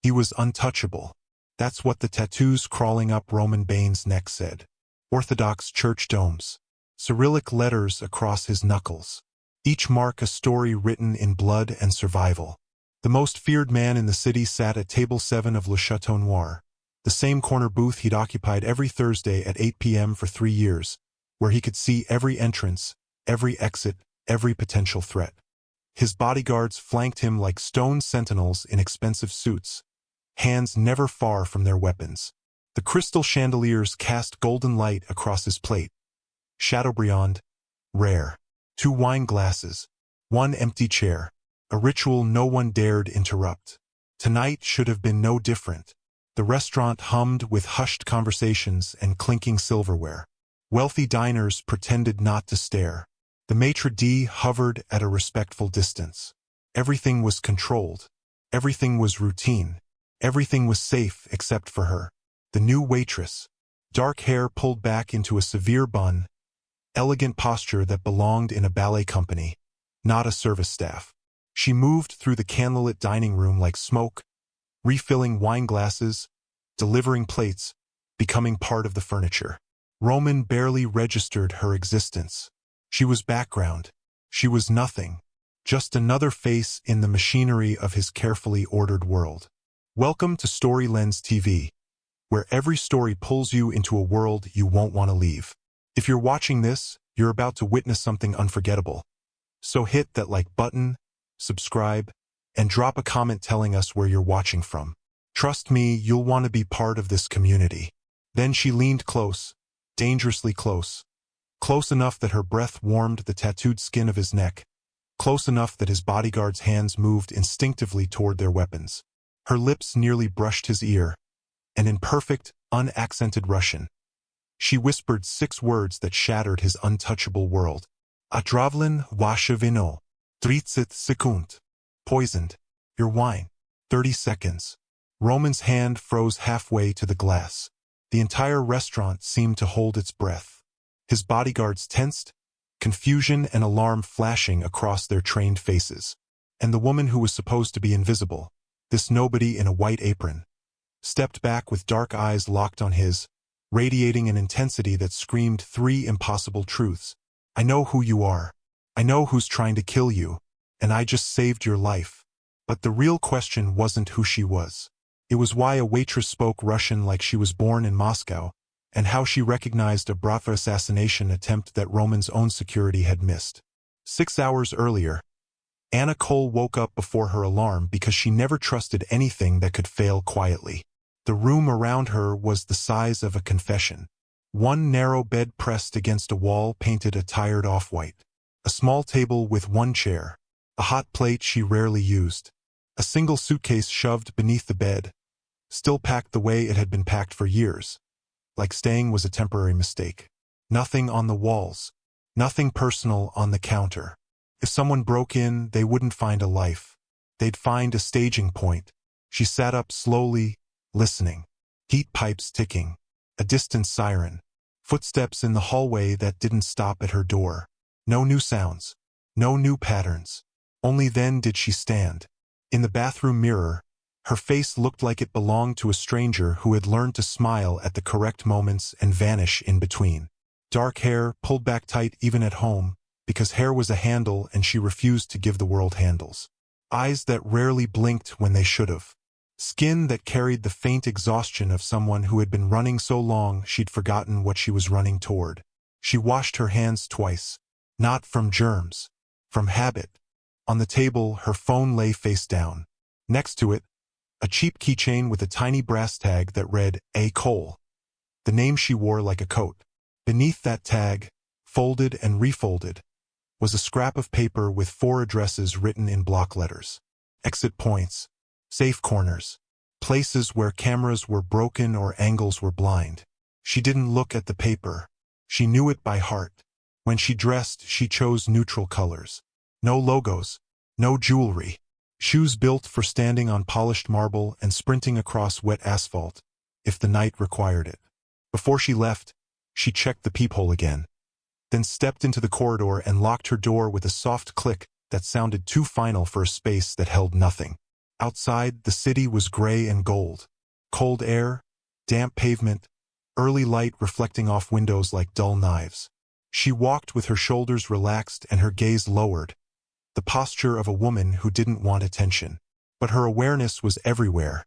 He was untouchable. That's what the tattoos crawling up Roman Bane's neck said. Orthodox church domes. Cyrillic letters across his knuckles. Each mark a story written in blood and survival. The most feared man in the city sat at table 7 of Le Château Noir, the same corner booth he'd occupied every Thursday at 8 p.m. for 3 years, where he could see every entrance, every exit, every potential threat. His bodyguards flanked him like stone sentinels in expensive suits, hands never far from their weapons. The crystal chandeliers cast golden light across his plate. Chateaubriand, rare. 2 wine glasses, 1 empty chair. A ritual no one dared interrupt. Tonight should have been no different. The restaurant hummed with hushed conversations and clinking silverware. Wealthy diners pretended not to stare. The maitre d' hovered at a respectful distance. Everything was controlled. Everything was routine. Everything was safe except for her. The new waitress. Dark hair pulled back into a severe bun. Elegant posture that belonged in a ballet company, not a service staff. She moved through the candlelit dining room like smoke, refilling wine glasses, delivering plates, becoming part of the furniture. Roman barely registered her existence. She was background. She was nothing. Just another face in the machinery of his carefully ordered world. Welcome to Story Lens TV, where every story pulls you into a world you won't want to leave. If you're watching this, you're about to witness something unforgettable. So hit that like button, subscribe, and drop a comment telling us where you're watching from. Trust me, you'll want to be part of this community. Then she leaned close, dangerously close. Close enough that her breath warmed the tattooed skin of his neck. Close enough that his bodyguard's hands moved instinctively toward their weapons. Her lips nearly brushed his ear, and in perfect, unaccented Russian, she whispered 6 words that shattered his untouchable world. Отравлен ваше вино. 30 секунд. Poisoned. Your wine. 30 seconds. Roman's hand froze halfway to the glass. The entire restaurant seemed to hold its breath. His bodyguards tensed, confusion and alarm flashing across their trained faces. And the woman who was supposed to be invisible, this nobody in a white apron, stepped back with dark eyes locked on his, radiating an intensity that screamed 3 impossible truths. I know who you are. I know who's trying to kill you, and I just saved your life. But the real question wasn't who she was. It was why a waitress spoke Russian like she was born in Moscow, and how she recognized a Bratva assassination attempt that Roman's own security had missed. 6 hours earlier, Anna Cole woke up before her alarm because she never trusted anything that could fail quietly. The room around her was the size of a confession. 1 narrow bed pressed against a wall painted a tired off-white. A small table with 1 chair. A hot plate she rarely used. A single suitcase shoved beneath the bed, still packed the way it had been packed for years, like staying was a temporary mistake. Nothing on the walls. Nothing personal on the counter. If someone broke in, they wouldn't find a life. They'd find a staging point. She sat up slowly, listening. Heat pipes ticking. A distant siren. Footsteps in the hallway that didn't stop at her door. No new sounds. No new patterns. Only then did she stand. In the bathroom mirror, her face looked like it belonged to a stranger who had learned to smile at the correct moments and vanish in between. Dark hair pulled back tight even at home, because hair was a handle and she refused to give the world handles. Eyes that rarely blinked when they should have. Skin that carried the faint exhaustion of someone who had been running so long she'd forgotten what she was running toward. She washed her hands twice. Not from germs. From habit. On the table, her phone lay face down. Next to it, a cheap keychain with a tiny brass tag that read A. Cole, the name she wore like a coat. Beneath that tag, folded and refolded, was a scrap of paper with 4 addresses written in block letters. Exit points, safe corners, places where cameras were broken or angles were blind. She didn't look at the paper. She knew it by heart. When she dressed, she chose neutral colors. No logos, no jewelry. Shoes built for standing on polished marble and sprinting across wet asphalt, if the night required it. Before she left, she checked the peephole again, then stepped into the corridor and locked her door with a soft click that sounded too final for a space that held nothing. Outside, the city was gray and gold. Cold air, damp pavement, early light reflecting off windows like dull knives. She walked with her shoulders relaxed and her gaze lowered, the posture of a woman who didn't want attention. But her awareness was everywhere.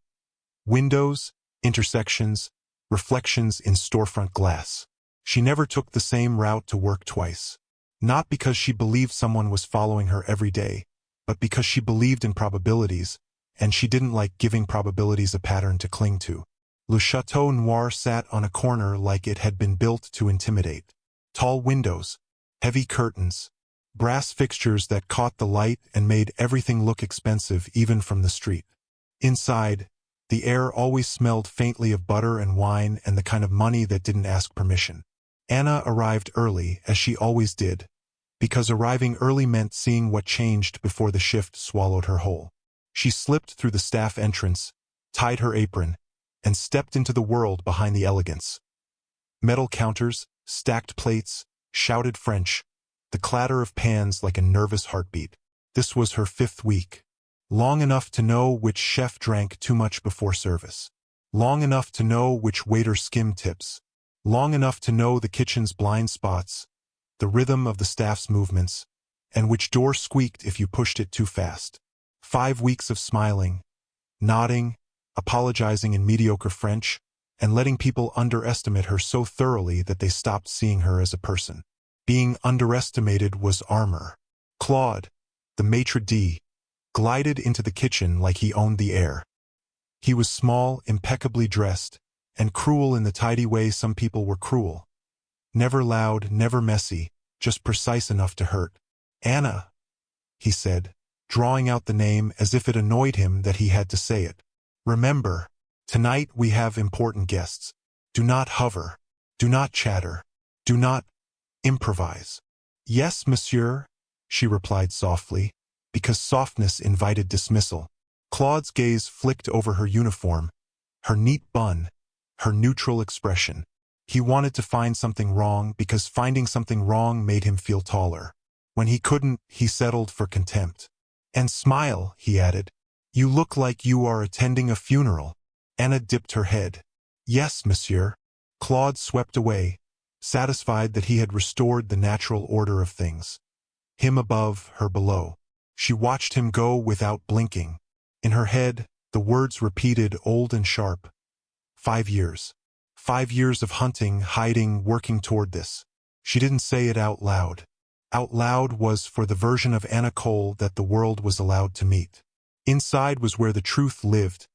Windows, intersections, reflections in storefront glass. She never took the same route to work twice. Not because she believed someone was following her every day, but because she believed in probabilities, and she didn't like giving probabilities a pattern to cling to. Le Château Noir sat on a corner like it had been built to intimidate. Tall windows, heavy curtains, brass fixtures that caught the light and made everything look expensive even from the street. Inside, the air always smelled faintly of butter and wine and the kind of money that didn't ask permission. Anna arrived early, as she always did, because arriving early meant seeing what changed before the shift swallowed her whole. She slipped through the staff entrance, tied her apron, and stepped into the world behind the elegance. Metal counters, stacked plates, shouted French, the clatter of pans like a nervous heartbeat. This was her 5th week. Long enough to know which chef drank too much before service. Long enough to know which waiter skimmed tips. Long enough to know the kitchen's blind spots, the rhythm of the staff's movements, and which door squeaked if you pushed it too fast. 5 weeks of smiling, nodding, apologizing in mediocre French, and letting people underestimate her so thoroughly that they stopped seeing her as a person. Being underestimated was armor. Claude, the maitre d', glided into the kitchen like he owned the air. He was small, impeccably dressed, and cruel in the tidy way some people were cruel. Never loud, never messy, just precise enough to hurt. "Anna," he said, drawing out the name as if it annoyed him that he had to say it. "Remember, tonight we have important guests. Do not hover. Do not chatter. Do not improvise." "Yes, monsieur," she replied softly, because softness invited dismissal. Claude's gaze flicked over her uniform, her neat bun, her neutral expression. He wanted to find something wrong because finding something wrong made him feel taller. When he couldn't, he settled for contempt. "And smile," he added. "You look like you are attending a funeral." Anna dipped her head. "Yes, monsieur." Claude swept away, satisfied that he had restored the natural order of things. Him above, her below. She watched him go without blinking. In her head, the words repeated old and sharp. 5 years. 5 years of hunting, hiding, working toward this. She didn't say it out loud. Out loud was for the version of Anna Cole that the world was allowed to meet. Inside was where the truth lived,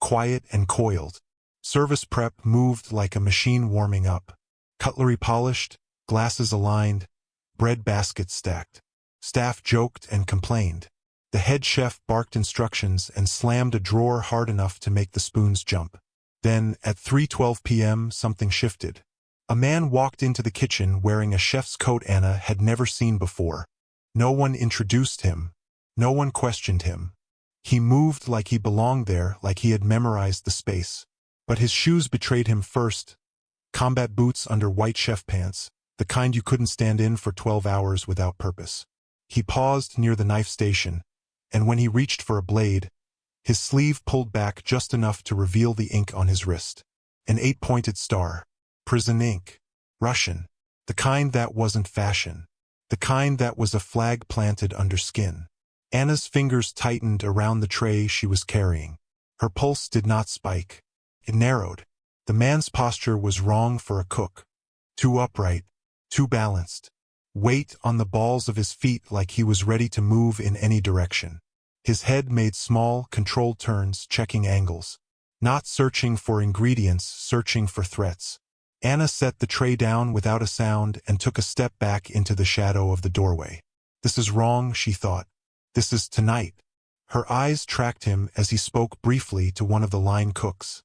quiet and coiled. Service prep moved like a machine warming up. Cutlery polished, glasses aligned, bread baskets stacked. Staff joked and complained. The head chef barked instructions and slammed a drawer hard enough to make the spoons jump. Then, at 3:12 p.m., something shifted. A man walked into the kitchen wearing a chef's coat Anna had never seen before. No one introduced him. No one questioned him. He moved like he belonged there, like he had memorized the space. But his shoes betrayed him first. Combat boots under white chef pants, the kind you couldn't stand in for 12 hours without purpose. He paused near the knife station, and when he reached for a blade, his sleeve pulled back just enough to reveal the ink on his wrist. An 8-pointed star. Prison ink. Russian. The kind that wasn't fashion. The kind that was a flag planted under skin. Anna's fingers tightened around the tray she was carrying. Her pulse did not spike. It narrowed. The man's posture was wrong for a cook. Too upright. Too balanced. Weight on the balls of his feet like he was ready to move in any direction. His head made small, controlled turns, checking angles. Not searching for ingredients, searching for threats. Anna set the tray down without a sound and took a step back into the shadow of the doorway. This is wrong, she thought. This is tonight. Her eyes tracked him as he spoke briefly to one of the line cooks.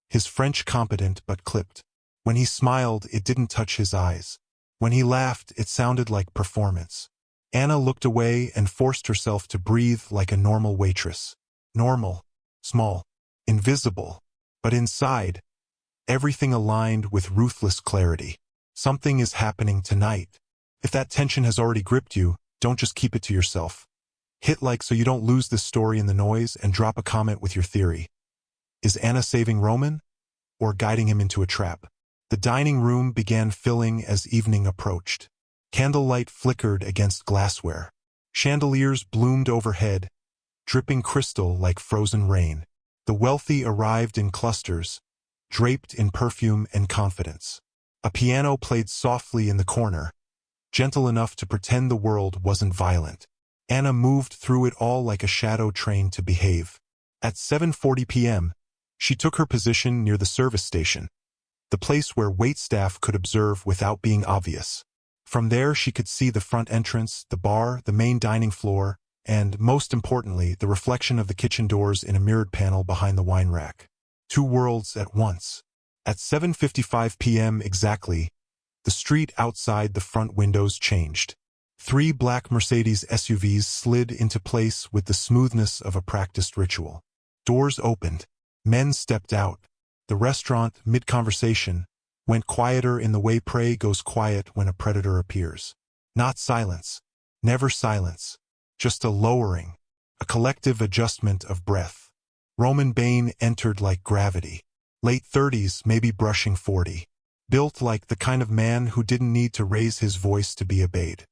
His French competent but clipped. When he smiled, it didn't touch his eyes. When he laughed, it sounded like performance. Anna looked away and forced herself to breathe like a normal waitress. Normal. Small. Invisible. But inside, everything aligned with ruthless clarity. Something is happening tonight. If that tension has already gripped you, don't just keep it to yourself. Hit like so you don't lose this story in the noise and drop a comment with your theory. Is Anna saving Roman? Or guiding him into a trap? The dining room began filling as evening approached. Candlelight flickered against glassware. Chandeliers bloomed overhead, dripping crystal like frozen rain. The wealthy arrived in clusters, draped in perfume and confidence. A piano played softly in the corner, gentle enough to pretend the world wasn't violent. Anna moved through it all like a shadow trained to behave. At 7:40 p.m., she took her position near the service station, the place where waitstaff could observe without being obvious. From there she could see the front entrance, the bar, the main dining floor, and, most importantly, the reflection of the kitchen doors in a mirrored panel behind the wine rack. Two worlds at once. At 7:55 p.m. exactly, the street outside the front windows changed. 3 black Mercedes SUVs slid into place with the smoothness of a practiced ritual. Doors opened. Men stepped out. The restaurant, mid-conversation, went quieter in the way prey goes quiet when a predator appears. Not silence. Never silence. Just a lowering. A collective adjustment of breath. Roman Bane entered like gravity. Late 30s, maybe brushing 40. Built like the kind of man who didn't need to raise his voice to be obeyed.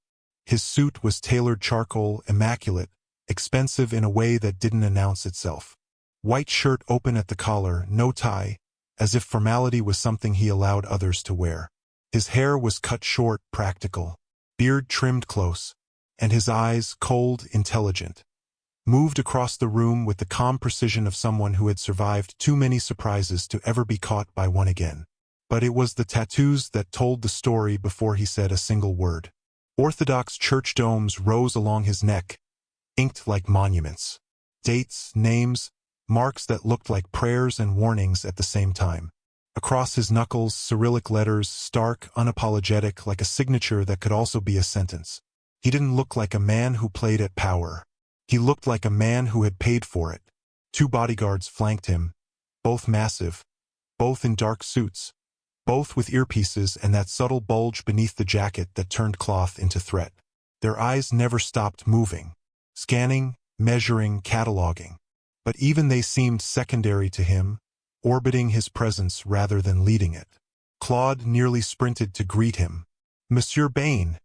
His suit was tailored charcoal, immaculate, expensive in a way that didn't announce itself. White shirt open at the collar, no tie, as if formality was something he allowed others to wear. His hair was cut short, practical, beard trimmed close, and his eyes, cold, intelligent, moved across the room with the calm precision of someone who had survived too many surprises to ever be caught by one again. But it was the tattoos that told the story before he said a single word. Orthodox church domes rose along his neck, inked like monuments. Dates, names, marks that looked like prayers and warnings at the same time. Across his knuckles, Cyrillic letters, stark, unapologetic, like a signature that could also be a sentence. He didn't look like a man who played at power. He looked like a man who had paid for it. 2 bodyguards flanked him, both massive, both in dark suits, both with earpieces and that subtle bulge beneath the jacket that turned cloth into threat. Their eyes never stopped moving, scanning, measuring, cataloging. But even they seemed secondary to him, orbiting his presence rather than leading it. Claude nearly sprinted to greet him. "Monsieur Bane,"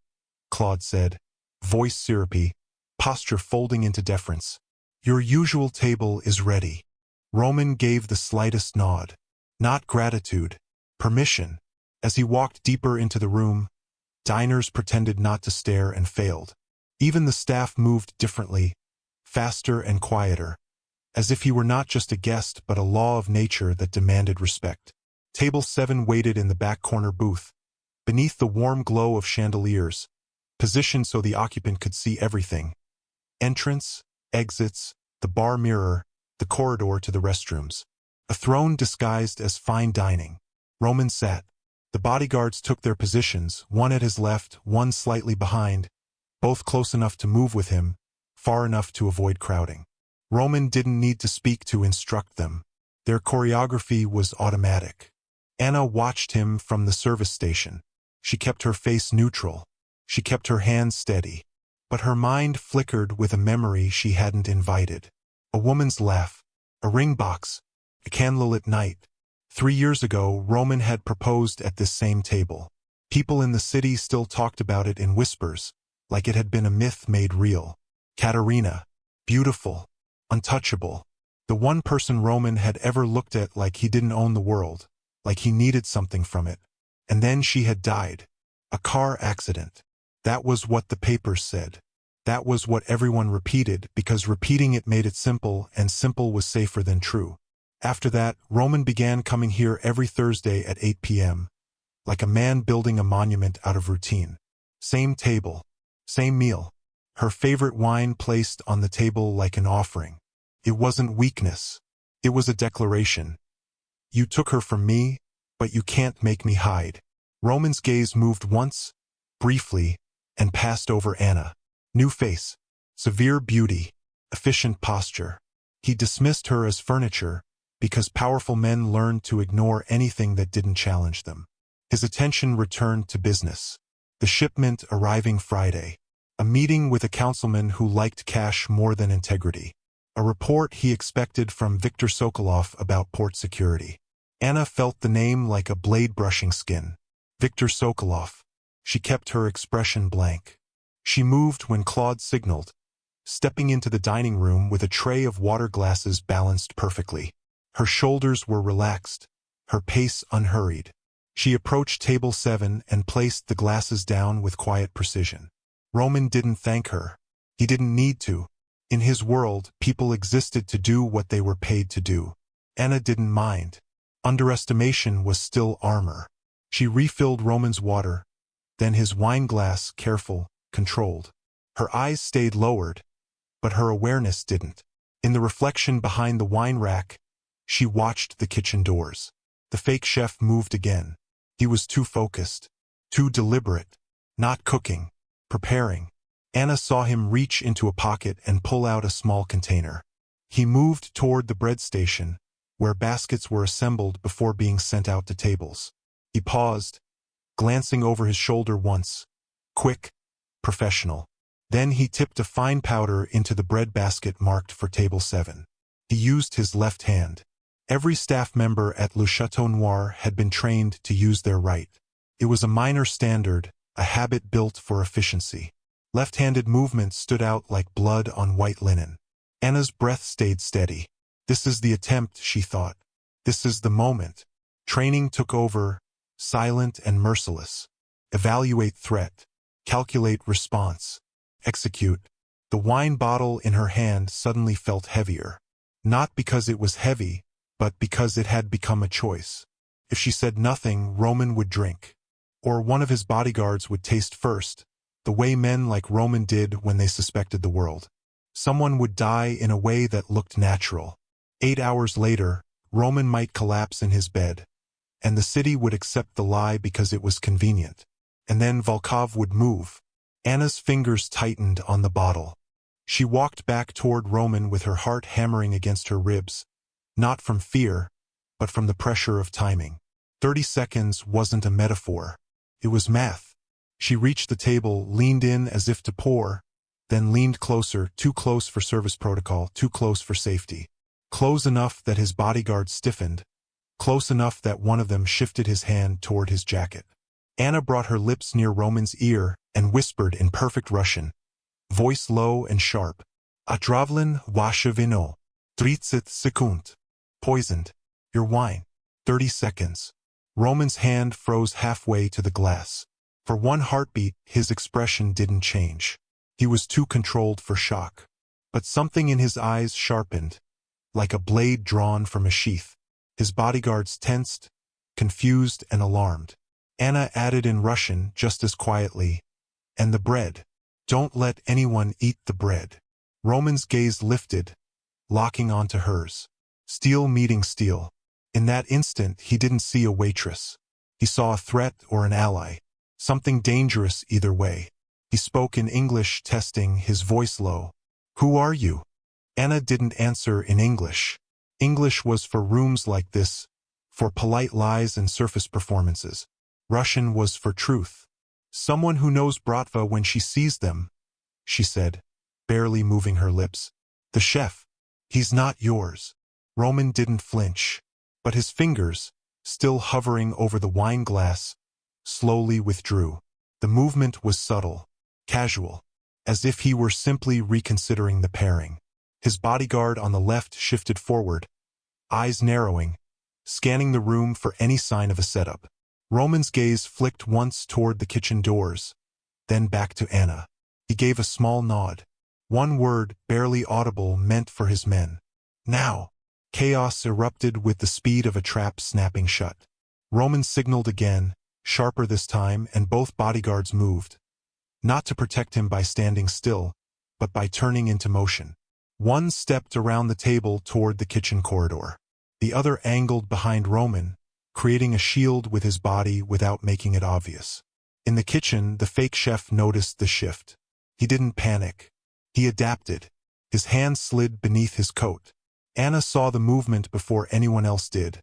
Claude said, voice syrupy, posture folding into deference. "Your usual table is ready." Roman gave the slightest nod. Not gratitude, permission. As he walked deeper into the room, diners pretended not to stare and failed. Even the staff moved differently, faster and quieter, as if he were not just a guest but a law of nature that demanded respect. Table 7 waited in the back corner booth, beneath the warm glow of chandeliers, positioned so the occupant could see everything. Entrance, exits, the bar mirror, the corridor to the restrooms. A throne disguised as fine dining. Roman sat. The bodyguards took their positions, one at his left, one slightly behind, both close enough to move with him, far enough to avoid crowding. Roman didn't need to speak to instruct them. Their choreography was automatic. Anna watched him from the service station. She kept her face neutral. She kept her hands steady. But her mind flickered with a memory she hadn't invited. A woman's laugh. A ring box. A candlelit night. 3 years ago, Roman had proposed at this same table. People in the city still talked about it in whispers, like it had been a myth made real. Katerina. Beautiful. Untouchable. The one person Roman had ever looked at like he didn't own the world, like he needed something from it. And then she had died. A car accident. That was what the papers said. That was what everyone repeated, because repeating it made it simple, and simple was safer than true. After that, Roman began coming here every Thursday at 8 p.m., like a man building a monument out of routine. Same table. Same meal. Her favorite wine placed on the table like an offering. It wasn't weakness. It was a declaration. You took her from me, but you can't make me hide. Roman's gaze moved once, briefly, and passed over Anna. New face. Severe beauty. Efficient posture. He dismissed her as furniture, because powerful men learned to ignore anything that didn't challenge them. His attention returned to business. The shipment arriving Friday. A meeting with a councilman who liked cash more than integrity. A report he expected from Viktor Sokolov about port security. Anna felt the name like a blade brushing skin. Viktor Sokolov. She kept her expression blank. She moved when Claude signaled, stepping into the dining room with a tray of water glasses balanced perfectly. Her shoulders were relaxed, her pace unhurried. She approached table 7 and placed the glasses down with quiet precision. Roman didn't thank her. He didn't need to. In his world, people existed to do what they were paid to do. Anna didn't mind. Underestimation was still armor. She refilled Roman's water, then his wine glass, careful, controlled. Her eyes stayed lowered, but her awareness didn't. In the reflection behind the wine rack, she watched the kitchen doors. The fake chef moved again. He was too focused, too deliberate, not cooking, preparing. Anna saw him reach into a pocket and pull out a small container. He moved toward the bread station, where baskets were assembled before being sent out to tables. He paused, glancing over his shoulder once. Quick, professional. Then he tipped a fine powder into the bread basket marked for table 7. He used his left hand. Every staff member at Le Château Noir had been trained to use their right. It was a minor standard, a habit built for efficiency. Left-handed movement stood out like blood on white linen. Anna's breath stayed steady. This is the attempt, she thought. This is the moment. Training took over, silent and merciless. Evaluate threat. Calculate response. Execute. The wine bottle in her hand suddenly felt heavier. Not because it was heavy, but because it had become a choice. If she said nothing, Roman would drink. Or one of his bodyguards would taste first, the way men like Roman did when they suspected the world. Someone would die in a way that looked natural. 8 hours later, Roman might collapse in his bed, and the city would accept the lie because it was convenient. And then Volkov would move. Anna's fingers tightened on the bottle. She walked back toward Roman with her heart hammering against her ribs, not from fear, but from the pressure of timing. 30 seconds wasn't a metaphor. It was math. She reached the table, leaned in as if to pour, then leaned closer, too close for service protocol, too close for safety. Close enough that his bodyguard stiffened, close enough that one of them shifted his hand toward his jacket. Anna brought her lips near Roman's ear and whispered in perfect Russian, voice low and sharp, Отравлен ваше вино. 30 секунд. Poisoned. Your wine. 30 seconds. Roman's hand froze halfway to the glass. For one heartbeat, his expression didn't change. He was too controlled for shock. But something in his eyes sharpened, like a blade drawn from a sheath. His bodyguards tensed, confused and alarmed. Anna added in Russian just as quietly, and the bread. Don't let anyone eat the bread. Roman's gaze lifted, locking onto hers. Steel meeting steel. In that instant, he didn't see a waitress. He saw a threat or an ally. Something dangerous either way. He spoke in English, testing, his voice low. Who are you? Anna didn't answer in English. English was for rooms like this, for polite lies and surface performances. Russian was for truth. Someone who knows Bratva when she sees them, she said, barely moving her lips. The chef. He's not yours. Roman didn't flinch, but his fingers, still hovering over the wine glass, slowly withdrew. The movement was subtle, casual, as if he were simply reconsidering the pairing. His bodyguard on the left shifted forward, eyes narrowing, scanning the room for any sign of a setup. Roman's gaze flicked once toward the kitchen doors, then back to Anna. He gave a small nod. One word, barely audible, meant for his men. Now. Chaos erupted with the speed of a trap snapping shut. Roman signaled again, sharper this time, and both bodyguards moved. Not to protect him by standing still, but by turning into motion. One stepped around the table toward the kitchen corridor. The other angled behind Roman, creating a shield with his body without making it obvious. In the kitchen, the fake chef noticed the shift. He didn't panic. He adapted. His hand slid beneath his coat. Anna saw the movement before anyone else did,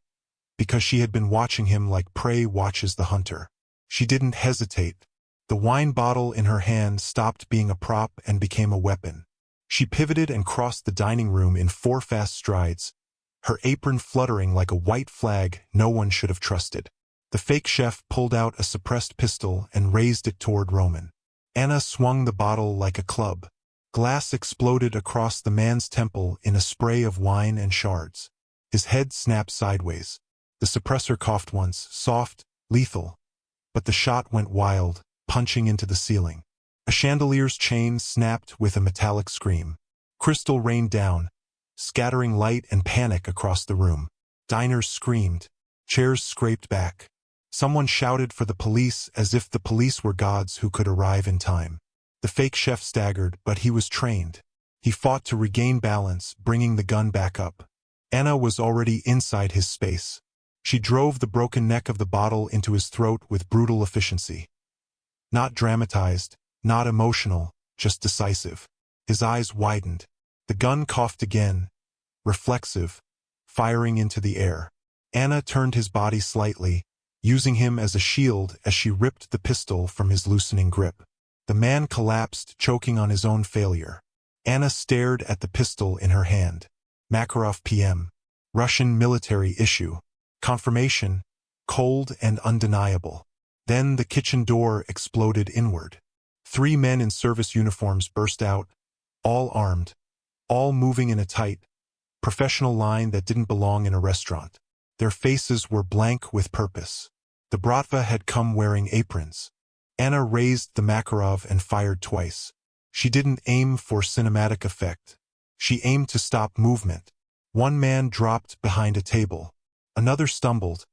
because she had been watching him like prey watches the hunter. She didn't hesitate, The wine bottle in her hand stopped being a prop and became a weapon. She pivoted and crossed the dining room in 4 fast strides, her apron fluttering like a white flag no one should have trusted. The fake chef pulled out a suppressed pistol and raised it toward Roman. Anna swung the bottle like a club. Glass exploded across the man's temple in a spray of wine and shards. His head snapped sideways. The suppressor coughed once, soft, lethal. But the shot went wild, punching into the ceiling. A chandelier's chain snapped with a metallic scream. Crystal rained down, scattering light and panic across the room. Diners screamed. Chairs scraped back. Someone shouted for the police as if the police were gods who could arrive in time. The fake chef staggered, but he was trained. He fought to regain balance, bringing the gun back up. Anna was already inside his space. She drove the broken neck of the bottle into his throat with brutal efficiency. Not dramatized, not emotional, just decisive. His eyes widened. The gun coughed again, reflexive, firing into the air. Anna turned his body slightly, using him as a shield as she ripped the pistol from his loosening grip. The man collapsed, choking on his own failure. Anna stared at the pistol in her hand. Makarov PM. Russian military issue. Confirmation, cold and undeniable. Then the kitchen door exploded inward. 3 men in service uniforms burst out, all armed, all moving in a tight, professional line that didn't belong in a restaurant. Their faces were blank with purpose. The Bratva had come wearing aprons. Anna raised the Makarov and fired twice. She didn't aim for cinematic effect. She aimed to stop movement. One man dropped behind a table. Another stumbled,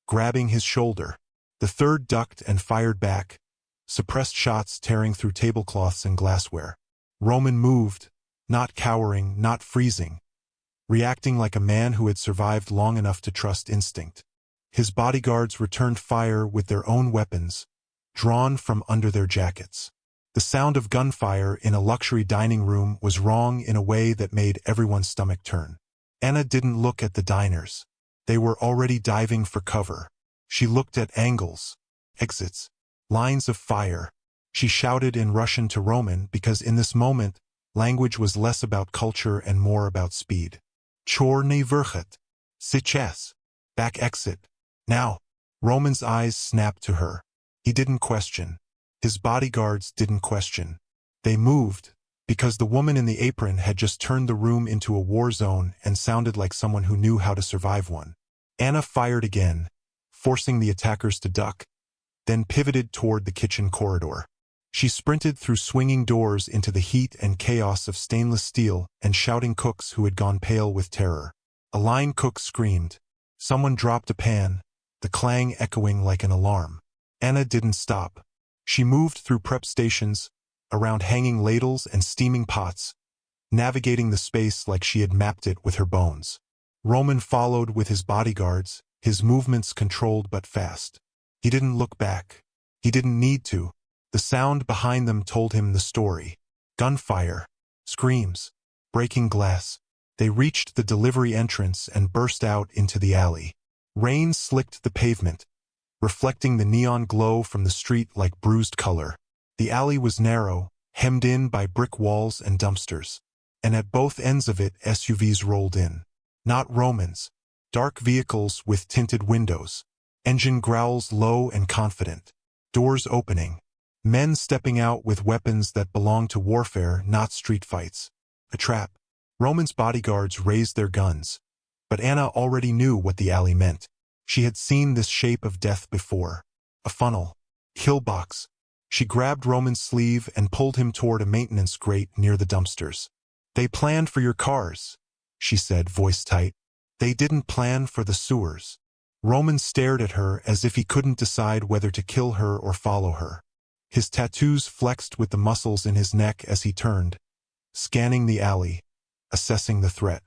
grabbing his shoulder. The third ducked and fired back, suppressed shots tearing through tablecloths and glassware. Roman moved, not cowering, not freezing, reacting like a man who had survived long enough to trust instinct. His bodyguards returned fire with their own weapons, drawn from under their jackets. The sound of gunfire in a luxury dining room was wrong in a way that made everyone's stomach turn. Anna didn't look at the diners. They were already diving for cover. She looked at angles, exits, lines of fire. She shouted in Russian to Roman because in this moment, language was less about culture and more about speed. Chorny verchet. Сейчас. Back exit. Now. Roman's eyes snapped to her. He didn't question. His bodyguards didn't question. They moved, because the woman in the apron had just turned the room into a war zone and sounded like someone who knew how to survive one. Anna fired again, forcing the attackers to duck, then pivoted toward the kitchen corridor. She sprinted through swinging doors into the heat and chaos of stainless steel and shouting cooks who had gone pale with terror. A line cook screamed. Someone dropped a pan, the clang echoing like an alarm. Anna didn't stop. She moved through prep stations, around hanging ladles and steaming pots, navigating the space like she had mapped it with her bones. Roman followed with his bodyguards, his movements controlled but fast. He didn't look back. He didn't need to. The sound behind them told him the story. Gunfire, screams, breaking glass. They reached the delivery entrance and burst out into the alley. Rain slicked the pavement, reflecting the neon glow from the street like bruised color. The alley was narrow, hemmed in by brick walls and dumpsters. And at both ends of it SUVs rolled in. Not Romans. Dark vehicles with tinted windows. Engine growls low and confident. Doors opening. Men stepping out with weapons that belonged to warfare, not street fights. A trap. Roman's bodyguards raised their guns. But Anna already knew what the alley meant. She had seen this shape of death before. A funnel. Kill box. She grabbed Roman's sleeve and pulled him toward a maintenance grate near the dumpsters. They planned for your cars, she said, voice tight. They didn't plan for the sewers. Roman stared at her as if he couldn't decide whether to kill her or follow her. His tattoos flexed with the muscles in his neck as he turned, scanning the alley, assessing the threat.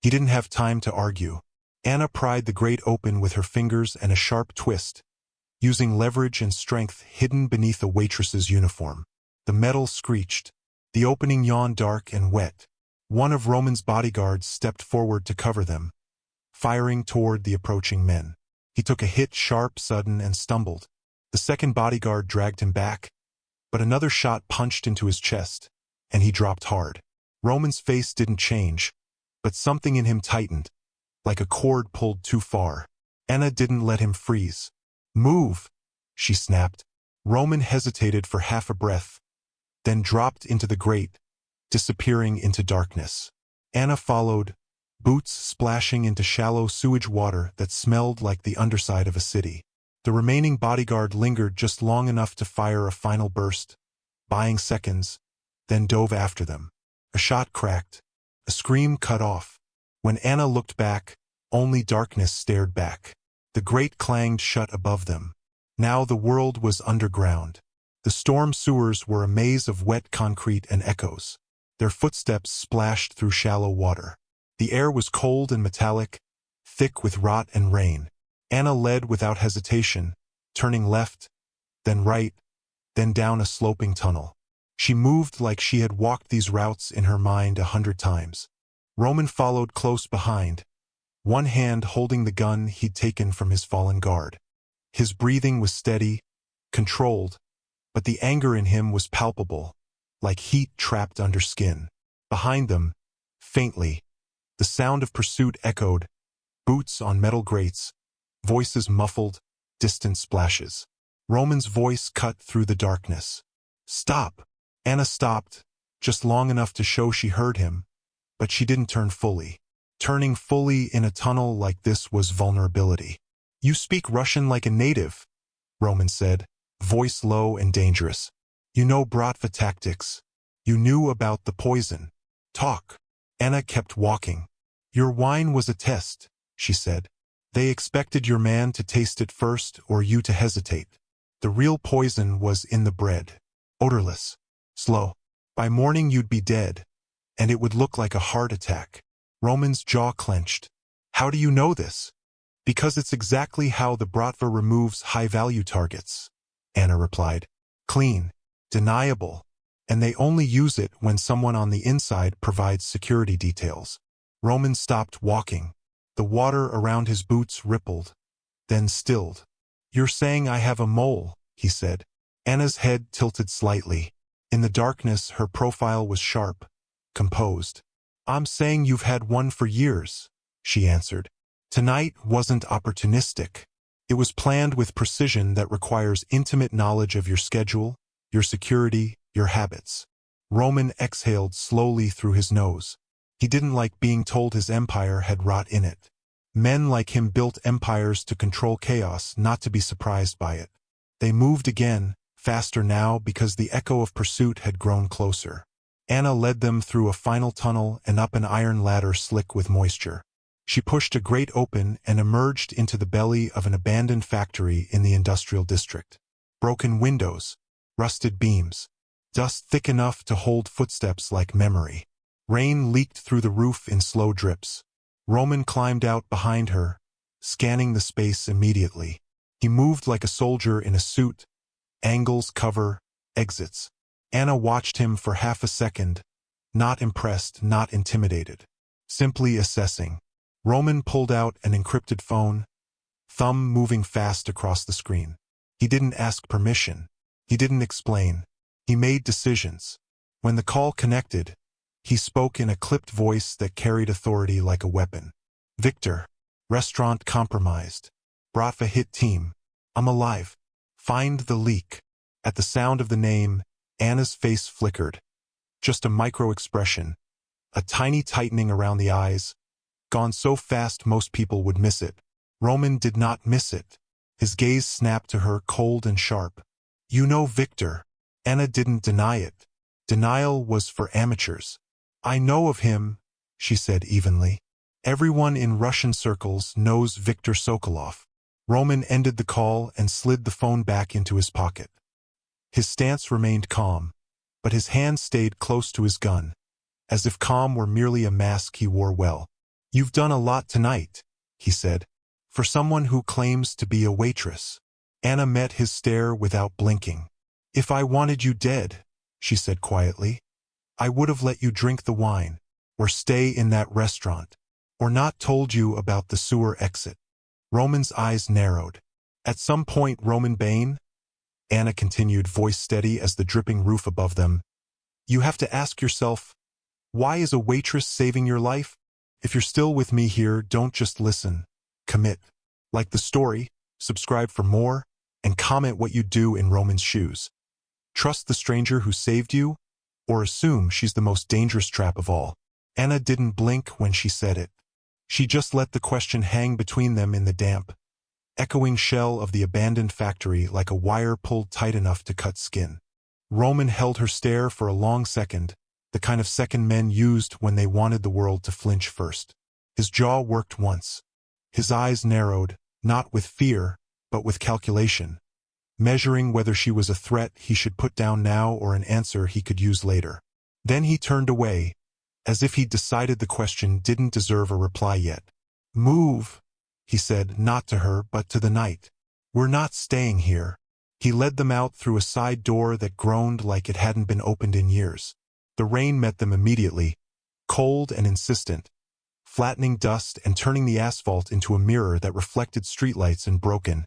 He didn't have time to argue. Anna pried the grate open with her fingers and a sharp twist, using leverage and strength hidden beneath a waitress's uniform. The metal screeched. The opening yawned dark and wet. One of Roman's bodyguards stepped forward to cover them, firing toward the approaching men. He took a hit, sharp, sudden, and stumbled. The second bodyguard dragged him back, but another shot punched into his chest, and he dropped hard. Roman's face didn't change, but something in him tightened, like a cord pulled too far. Anna didn't let him freeze. "Move!" she snapped. Roman hesitated for half a breath, then dropped into the grate, disappearing into darkness. Anna followed, boots splashing into shallow sewage water that smelled like the underside of a city. The remaining bodyguard lingered just long enough to fire a final burst, buying seconds, then dove after them. A shot cracked, a scream cut off. When Anna looked back, only darkness stared back. The grate clanged shut above them. Now the world was underground. The storm sewers were a maze of wet concrete and echoes. Their footsteps splashed through shallow water. The air was cold and metallic, thick with rot and rain. Anna led without hesitation, turning left, then right, then down a sloping tunnel. She moved like she had walked these routes in her mind 100 times. Roman followed close behind, one hand holding the gun he'd taken from his fallen guard. His breathing was steady, controlled, but the anger in him was palpable, like heat trapped under skin. Behind them, faintly, the sound of pursuit echoed, boots on metal grates, voices muffled, distant splashes. Roman's voice cut through the darkness. "Stop!" Anna stopped, just long enough to show she heard him, but she didn't turn fully. Turning fully in a tunnel like this was vulnerability. "You speak Russian like a native," Roman said, voice low and dangerous. "You know Bratva tactics. You knew about the poison. Talk." Anna kept walking. "Your wine was a test," she said. "They expected your man to taste it first or you to hesitate. The real poison was in the bread. Odorless. Slow. By morning you'd be dead, and it would look like a heart attack." Roman's jaw clenched. "How do you know this?" "Because it's exactly how the Bratva removes high-value targets," Anna replied. "Clean, deniable, and they only use it when someone on the inside provides security details." Roman stopped walking. The water around his boots rippled, then stilled. "You're saying I have a mole," he said. Anna's head tilted slightly. In the darkness, her profile was sharp, composed. "I'm saying you've had one for years," she answered. "Tonight wasn't opportunistic. It was planned with precision that requires intimate knowledge of your schedule, your security, your habits." Roman exhaled slowly through his nose. He didn't like being told his empire had rot in it. Men like him built empires to control chaos, not to be surprised by it. They moved again, faster now because the echo of pursuit had grown closer. Anna led them through a final tunnel and up an iron ladder slick with moisture. She pushed a grate open and emerged into the belly of an abandoned factory in the industrial district. Broken windows, rusted beams, dust thick enough to hold footsteps like memory. Rain leaked through the roof in slow drips. Roman climbed out behind her, scanning the space immediately. He moved like a soldier in a suit, angles, cover, exits. Anna watched him for half a second, not impressed, not intimidated, simply assessing. Roman pulled out an encrypted phone, thumb moving fast across the screen. He didn't ask permission. He didn't explain. He made decisions. When the call connected, he spoke in a clipped voice that carried authority like a weapon. "Victor. Restaurant compromised. Bratva hit team. I'm alive. Find the leak." At the sound of the name, Anna's face flickered. Just a micro-expression, a tiny tightening around the eyes, gone so fast most people would miss it. Roman did not miss it. His gaze snapped to her, cold and sharp. "You know Victor." Anna didn't deny it. Denial was for amateurs. "I know of him," she said evenly. "Everyone in Russian circles knows Viktor Sokolov." Roman ended the call and slid the phone back into his pocket. His stance remained calm, but his hand stayed close to his gun, as if calm were merely a mask he wore well. "You've done a lot tonight," he said, "for someone who claims to be a waitress." Anna met his stare without blinking. "If I wanted you dead," she said quietly, "I would have let you drink the wine, or stay in that restaurant, or not told you about the sewer exit." Roman's eyes narrowed. "At some point, Roman Bane?" Anna continued, voice steady as the dripping roof above them. You have to ask yourself, why is a waitress saving your life? If you're still with me here, don't just listen. Commit. Like the story, subscribe for more, and comment what you'd do in Roman's shoes. Trust the stranger who saved you, or assume she's the most dangerous trap of all. Anna didn't blink when she said it. She just let the question hang between them in the damp, echoing shell of the abandoned factory like a wire pulled tight enough to cut skin. Roman held her stare for a long second, the kind of second men used when they wanted the world to flinch first. His jaw worked once. His eyes narrowed, not with fear, but with calculation, measuring whether she was a threat he should put down now or an answer he could use later. Then he turned away, as if he'd decided the question didn't deserve a reply yet. Move, he said, not to her but to the night. We're not staying here. He led them out through a side door that groaned like it hadn't been opened in years. The rain met them immediately, cold and insistent, flattening dust and turning the asphalt into a mirror that reflected streetlights and broken,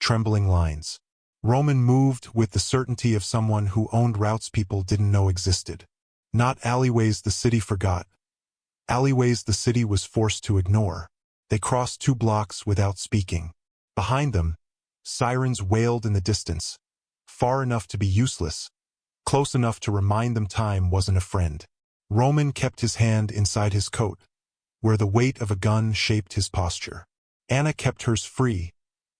trembling lines. Roman moved with the certainty of someone who owned routes people didn't know existed. Not alleyways the city forgot. Alleyways the city was forced to ignore. They crossed 2 blocks without speaking. Behind them, sirens wailed in the distance, far enough to be useless, close enough to remind them time wasn't a friend. Roman kept his hand inside his coat, where the weight of a gun shaped his posture. Anna kept hers free,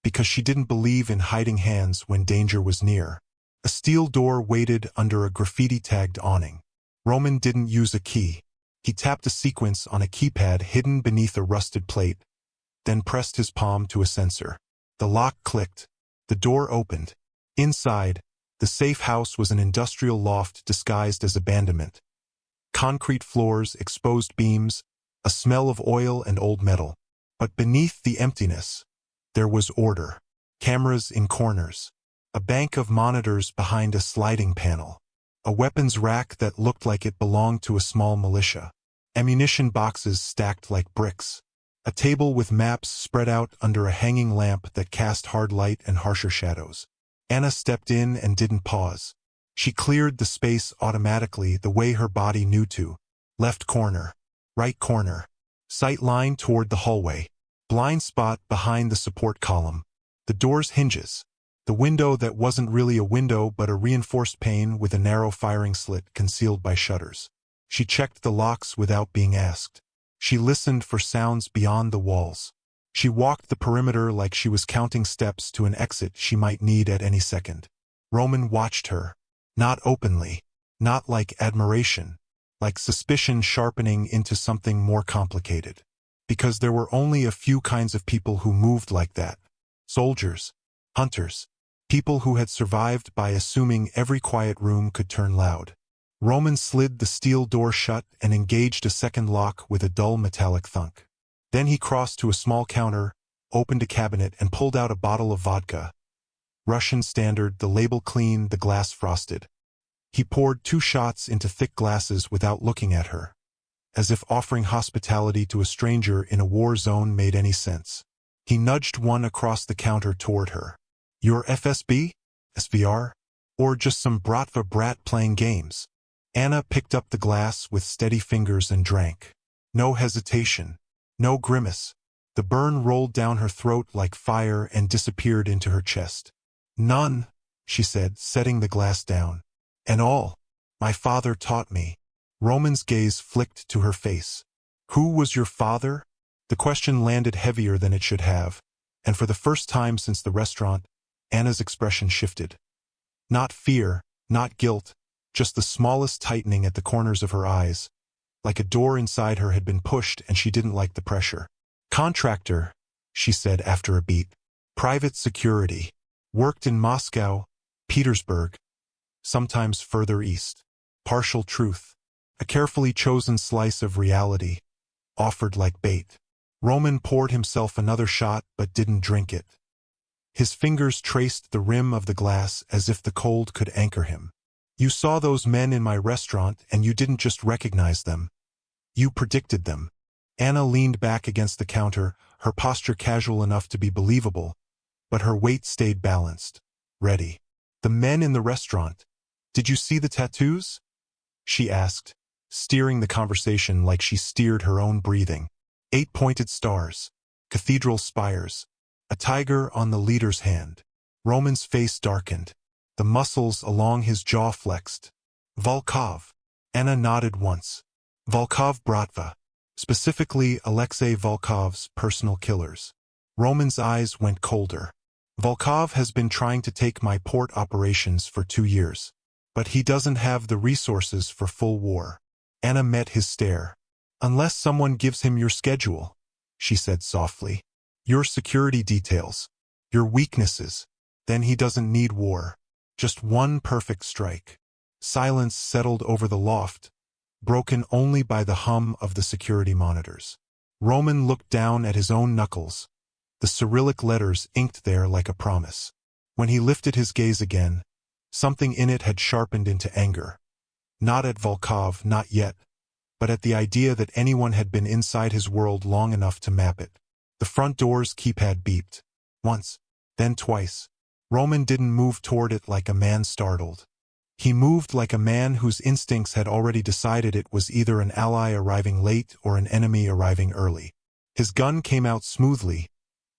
because she didn't believe in hiding hands when danger was near. A steel door waited under a graffiti-tagged awning. Roman didn't use a key. He tapped a sequence on a keypad hidden beneath a rusted plate, then pressed his palm to a sensor. The lock clicked. The door opened. Inside, the safe house was an industrial loft disguised as abandonment. Concrete floors, exposed beams, a smell of oil and old metal. But beneath the emptiness, there was order. Cameras in corners. A bank of monitors behind a sliding panel. A weapons rack that looked like it belonged to a small militia. Ammunition boxes stacked like bricks. A table with maps spread out under a hanging lamp that cast hard light and harsher shadows. Anna stepped in and didn't pause. She cleared the space automatically the way her body knew to. Left corner. Right corner. Sight line toward the hallway. Blind spot behind the support column. The door's hinges. The window that wasn't really a window but a reinforced pane with a narrow firing slit concealed by shutters. She checked the locks without being asked. She listened for sounds beyond the walls. She walked the perimeter like she was counting steps to an exit she might need at any second. Roman watched her. Not openly. Not like admiration. Like suspicion sharpening into something more complicated. Because there were only a few kinds of people who moved like that. Soldiers. Hunters. People who had survived by assuming every quiet room could turn loud. Roman slid the steel door shut and engaged a second lock with a dull metallic thunk. Then he crossed to a small counter, opened a cabinet and pulled out a bottle of vodka. Russian standard, the label clean, the glass frosted. He poured 2 shots into thick glasses without looking at her, as if offering hospitality to a stranger in a war zone made any sense. He nudged one across the counter toward her. Your FSB? SVR? Or just some Bratva brat playing games? Anna picked up the glass with steady fingers and drank. No hesitation. No grimace. The burn rolled down her throat like fire and disappeared into her chest. None, she said, setting the glass down. And all. My father taught me. Roman's gaze flicked to her face. Who was your father? The question landed heavier than it should have, and for the first time since the restaurant, Anna's expression shifted. Not fear, not guilt, just the smallest tightening at the corners of her eyes, like a door inside her had been pushed and she didn't like the pressure. Contractor, she said after a beat. Private security. Worked in Moscow, Petersburg, sometimes further east. Partial truth. A carefully chosen slice of reality, offered like bait. Roman poured himself another shot but didn't drink it. His fingers traced the rim of the glass as if the cold could anchor him. You saw those men in my restaurant and you didn't just recognize them. You predicted them. Anna leaned back against the counter, her posture casual enough to be believable, but her weight stayed balanced. Ready. The men in the restaurant. Did you see the tattoos? She asked, steering the conversation like she steered her own breathing. 8 pointed stars, cathedral spires, a tiger on the leader's hand. Roman's face darkened. The muscles along his jaw flexed. Volkov. Anna nodded once. Volkov Bratva. Specifically Alexei Volkov's personal killers. Roman's eyes went colder. Volkov has been trying to take my port operations for 2 years. But he doesn't have the resources for full war. Anna met his stare. Unless someone gives him your schedule, she said softly. Your security details. Your weaknesses. Then he doesn't need war. Just one perfect strike. Silence settled over the loft, broken only by the hum of the security monitors. Roman looked down at his own knuckles, the Cyrillic letters inked there like a promise. When he lifted his gaze again, something in it had sharpened into anger. Not at Volkov, not yet, but at the idea that anyone had been inside his world long enough to map it. The front door's keypad beeped. Once, then twice. Roman didn't move toward it like a man startled. He moved like a man whose instincts had already decided it was either an ally arriving late or an enemy arriving early. His gun came out smoothly,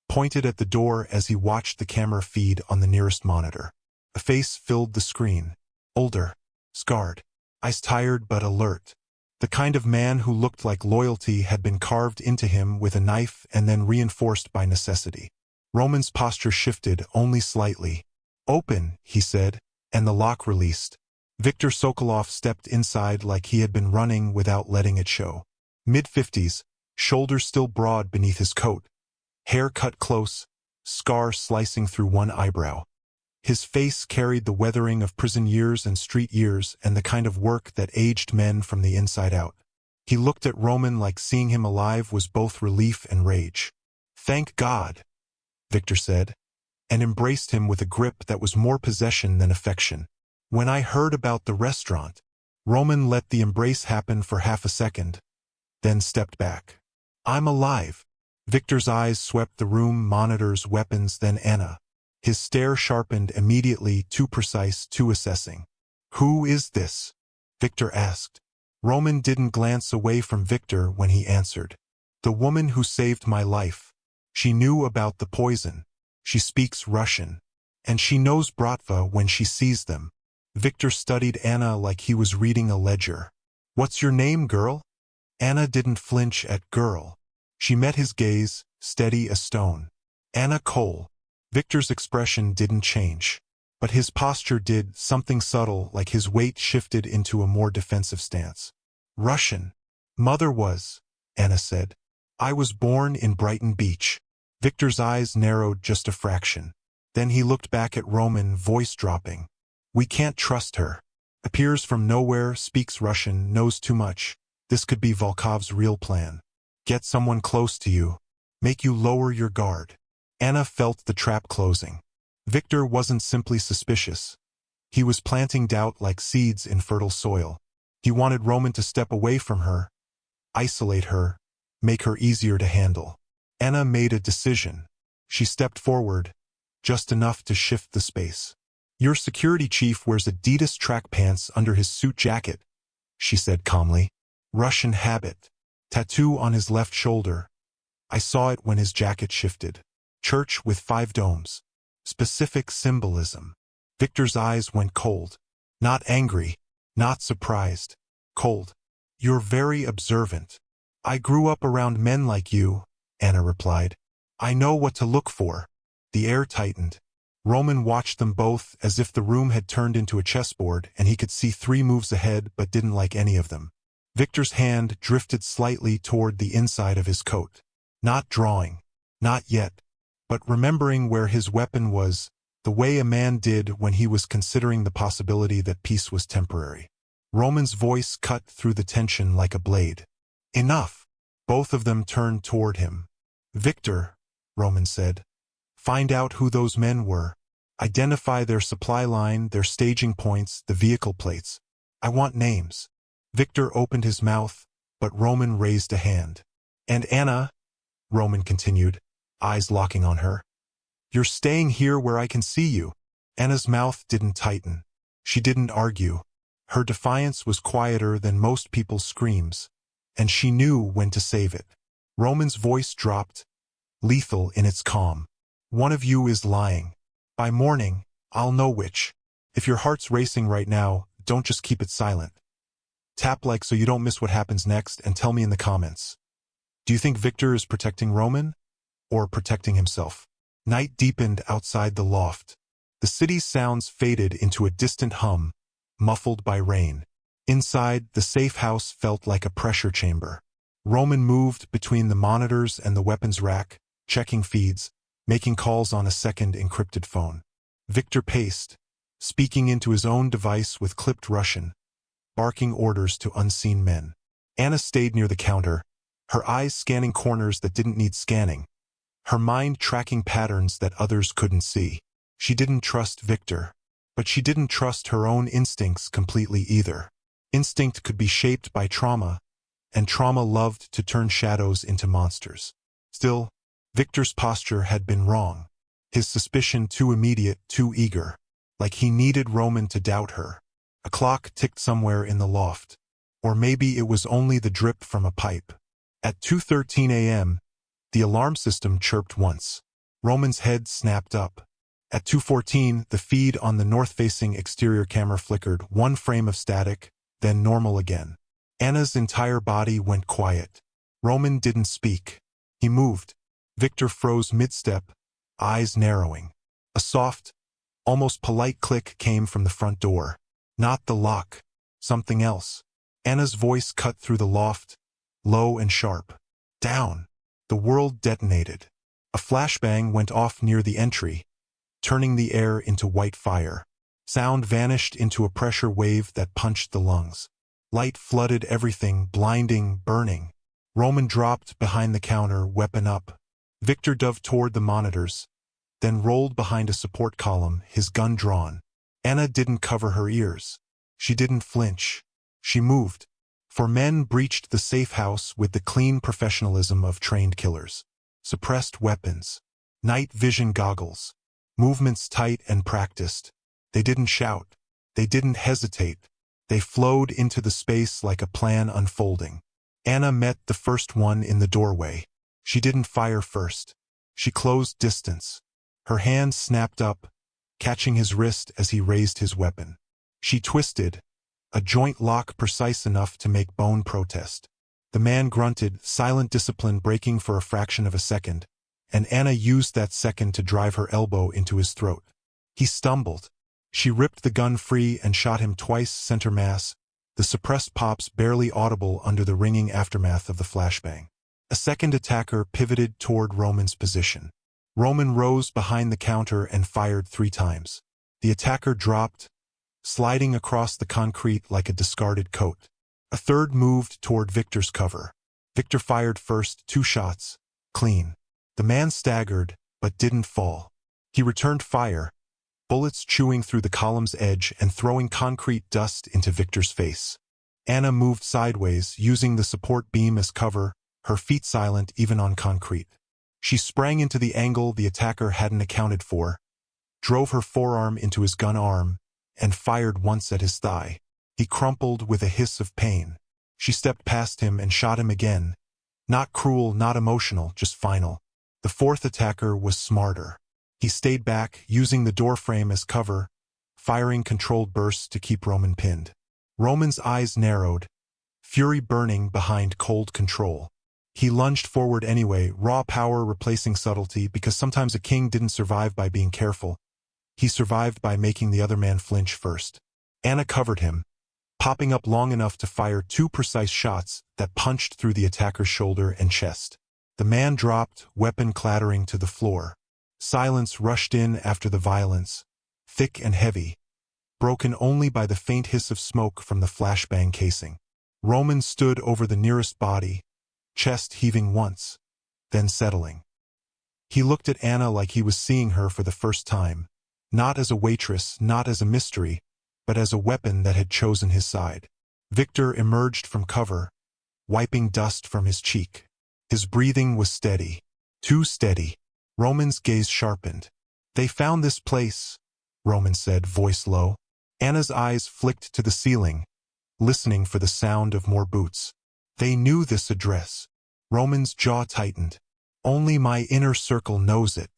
pointed at the door as he watched the camera feed on the nearest monitor. A face filled the screen. Older, scarred, eyes tired but alert. The kind of man who looked like loyalty had been carved into him with a knife and then reinforced by necessity. Roman's posture shifted only slightly. Open, he said, and the lock released. Viktor Sokolov stepped inside like he had been running without letting it show. Mid-50s, shoulders still broad beneath his coat. Hair cut close, scar slicing through one eyebrow. His face carried the weathering of prison years and street years and the kind of work that aged men from the inside out. He looked at Roman like seeing him alive was both relief and rage. "Thank God," Viktor said, and embraced him with a grip that was more possession than affection. When I heard about the restaurant, Roman let the embrace happen for half a second, then stepped back. "I'm alive." Viktor's eyes swept the room, monitors, weapons, then Anna. His stare sharpened immediately, too precise, too assessing. "Who is this?" Viktor asked. Roman didn't glance away from Viktor when he answered. "The woman who saved my life. She knew about the poison. She speaks Russian. And she knows Bratva when she sees them." Viktor studied Anna like he was reading a ledger. "What's your name, girl?" Anna didn't flinch at girl. She met his gaze, steady as stone. "Anna Cole." Viktor's expression didn't change. But his posture did, something subtle, like his weight shifted into a more defensive stance. "Russian. Mother was," Anna said. "I was born in Brighton Beach." Viktor's eyes narrowed just a fraction. Then he looked back at Roman, voice dropping. "We can't trust her. Appears from nowhere, speaks Russian, knows too much. This could be Volkov's real plan. Get someone close to you. Make you lower your guard." Anna felt the trap closing. Viktor wasn't simply suspicious. He was planting doubt like seeds in fertile soil. He wanted Roman to step away from her, isolate her, make her easier to handle. Anna made a decision. She stepped forward, just enough to shift the space. "Your security chief wears Adidas track pants under his suit jacket," she said calmly. "Russian habit. Tattoo on his left shoulder. I saw it when his jacket shifted. Church with 5 domes. Specific symbolism." Viktor's eyes went cold. Not angry, not surprised. Cold. "You're very observant." "I grew up around men like you," Anna replied. "I know what to look for." The air tightened. Roman watched them both as if the room had turned into a chessboard and he could see 3 moves ahead but didn't like any of them. Viktor's hand drifted slightly toward the inside of his coat. Not drawing. Not yet. But remembering where his weapon was, the way a man did when he was considering the possibility that peace was temporary. Roman's voice cut through the tension like a blade. "Enough." Both of them turned toward him. "Viktor," Roman said, "find out who those men were. Identify their supply line, their staging points, the vehicle plates. I want names." Viktor opened his mouth, but Roman raised a hand. "And Anna," Roman continued, eyes locking on her, "you're staying here where I can see you. Anna's mouth didn't tighten. She didn't argue. Her defiance was quieter than most people's screams, and she knew when to save it. Roman's voice dropped, lethal in its calm. One of you is lying. By morning, I'll know which. If your heart's racing right now, don't just keep it silent. Tap like so you don't miss what happens next and tell me in the comments. Do you think Victor is protecting Roman? Or protecting himself? Night deepened outside the loft. The city's sounds faded into a distant hum, muffled by rain. Inside, the safe house felt like a pressure chamber. Roman moved between the monitors and the weapons rack, checking feeds, making calls on a second encrypted phone. Victor paced, speaking into his own device with clipped Russian, barking orders to unseen men. Anna stayed near the counter, her eyes scanning corners that didn't need scanning, her mind tracking patterns that others couldn't see. She didn't trust Victor, but she didn't trust her own instincts completely either. Instinct could be shaped by trauma, and trauma loved to turn shadows into monsters. Still, Victor's posture had been wrong. His suspicion too immediate, too eager. Like he needed Roman to doubt her. A clock ticked somewhere in the loft. Or maybe it was only the drip from a pipe. At 2:13 a.m., the alarm system chirped once. Roman's head snapped up. At 2:14, the feed on the north-facing exterior camera flickered, one frame of static, then normal again. Anna's entire body went quiet. Roman didn't speak. He moved. Victor froze mid-step, eyes narrowing. A soft, almost polite click came from the front door. Not the lock. Something else. Anna's voice cut through the loft, low and sharp. Down. The world detonated. A flashbang went off near the entry, turning the air into white fire. Sound vanished into a pressure wave that punched the lungs. Light flooded everything, blinding, burning. Roman dropped behind the counter, weapon up. Victor dove toward the monitors, then rolled behind a support column, his gun drawn. Anna didn't cover her ears. She didn't flinch. She moved. For men breached the safe house with the clean professionalism of trained killers. Suppressed weapons. Night vision goggles. Movements tight and practiced. They didn't shout. They didn't hesitate. They flowed into the space like a plan unfolding. Anna met the first one in the doorway. She didn't fire first. She closed distance. Her hand snapped up, catching his wrist as he raised his weapon. She twisted, a joint lock precise enough to make bone protest. The man grunted, silent discipline breaking for a fraction of a second, and Anna used that second to drive her elbow into his throat. He stumbled. She ripped the gun free and shot him twice center mass, the suppressed pops barely audible under the ringing aftermath of the flashbang. A second attacker pivoted toward Roman's position. Roman rose behind the counter and fired 3 times. The attacker dropped, sliding across the concrete like a discarded coat. A third moved toward Victor's cover. Victor fired first, 2 shots, clean. The man staggered, but didn't fall. He returned fire, bullets chewing through the column's edge and throwing concrete dust into Victor's face. Anna moved sideways, using the support beam as cover, her feet silent even on concrete. She sprang into the angle the attacker hadn't accounted for, drove her forearm into his gun arm, and fired once at his thigh. He crumpled with a hiss of pain. She stepped past him and shot him again. Not cruel, not emotional, just final. The fourth attacker was smarter. He stayed back, using the doorframe as cover, firing controlled bursts to keep Roman pinned. Roman's eyes narrowed, fury burning behind cold control. He lunged forward anyway, raw power replacing subtlety, because sometimes a king didn't survive by being careful. He survived by making the other man flinch first. Anna covered him, popping up long enough to fire 2 precise shots that punched through the attacker's shoulder and chest. The man dropped, weapon clattering to the floor. Silence rushed in after the violence, thick and heavy, broken only by the faint hiss of smoke from the flashbang casing. Roman stood over the nearest body, chest heaving once, then settling. He looked at Anna like he was seeing her for the first time, not as a waitress, not as a mystery, but as a weapon that had chosen his side. Victor emerged from cover, wiping dust from his cheek. His breathing was steady, too steady. Roman's gaze sharpened. They found this place, Roman said, voice low. Anna's eyes flicked to the ceiling, listening for the sound of more boots. They knew this address. Roman's jaw tightened. Only my inner circle knows it.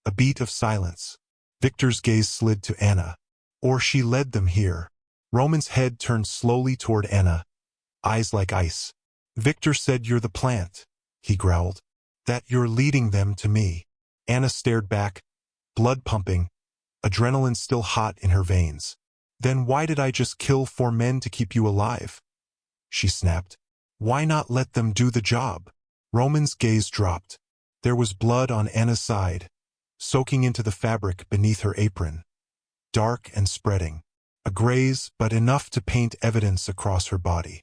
A beat of silence. Victor's gaze slid to Anna. Or she led them here. Roman's head turned slowly toward Anna, eyes like ice. Victor said you're the plant, he growled. That you're leading them to me. Anna stared back, blood pumping, adrenaline still hot in her veins. Then why did I just kill 4 men to keep you alive? She snapped. Why not let them do the job? Roman's gaze dropped. There was blood on Anna's side, soaking into the fabric beneath her apron. Dark and spreading. A graze, but enough to paint evidence across her body.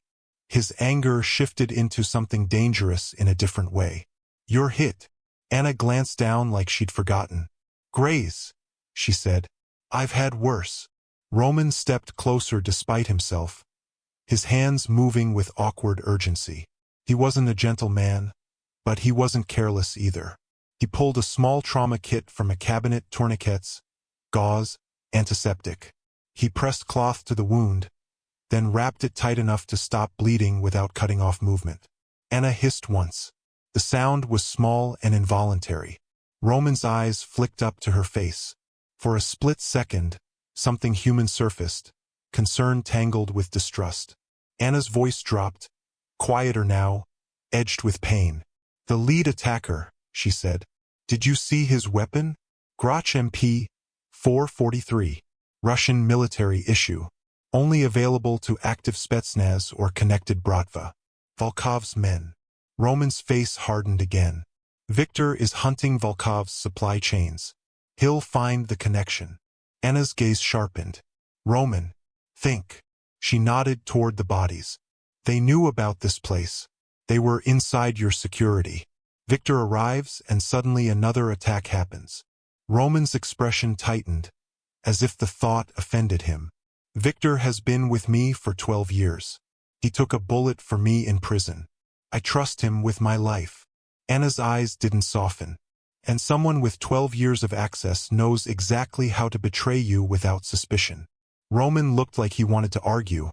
His anger shifted into something dangerous in a different way. You're hit. Anna glanced down like she'd forgotten. Graze, she said. I've had worse. Roman stepped closer despite himself, his hands moving with awkward urgency. He wasn't a gentle man, but he wasn't careless either. He pulled a small trauma kit from a cabinet, tourniquets, gauze, antiseptic. He pressed cloth to the wound, then wrapped it tight enough to stop bleeding without cutting off movement. Anna hissed once. The sound was small and involuntary. Roman's eyes flicked up to her face. For a split second, something human surfaced, concern tangled with distrust. Anna's voice dropped, quieter now, edged with pain. The lead attacker, she said. Did you see his weapon? Grach MP 443. Russian military issue. Only available to active Spetsnaz or connected Bratva. Volkov's men. Roman's face hardened again. Victor is hunting Volkov's supply chains. He'll find the connection. Anna's gaze sharpened. Roman, think. She nodded toward the bodies. They knew about this place. They were inside your security. Victor arrives and suddenly another attack happens. Roman's expression tightened, as if the thought offended him. Victor has been with me for 12 years. He took a bullet for me in prison. I trust him with my life. Anna's eyes didn't soften. And someone with 12 years of access knows exactly how to betray you without suspicion. Roman looked like he wanted to argue,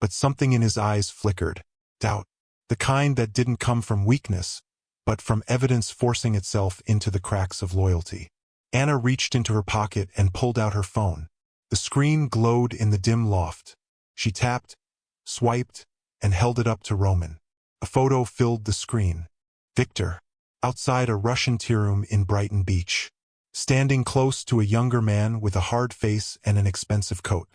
but something in his eyes flickered. Doubt. The kind that didn't come from weakness, but from evidence forcing itself into the cracks of loyalty. Anna reached into her pocket and pulled out her phone. The screen glowed in the dim loft. She tapped, swiped, and held it up to Roman. A photo filled the screen. Victor, outside a Russian tea room in Brighton Beach, standing close to a younger man with a hard face and an expensive coat.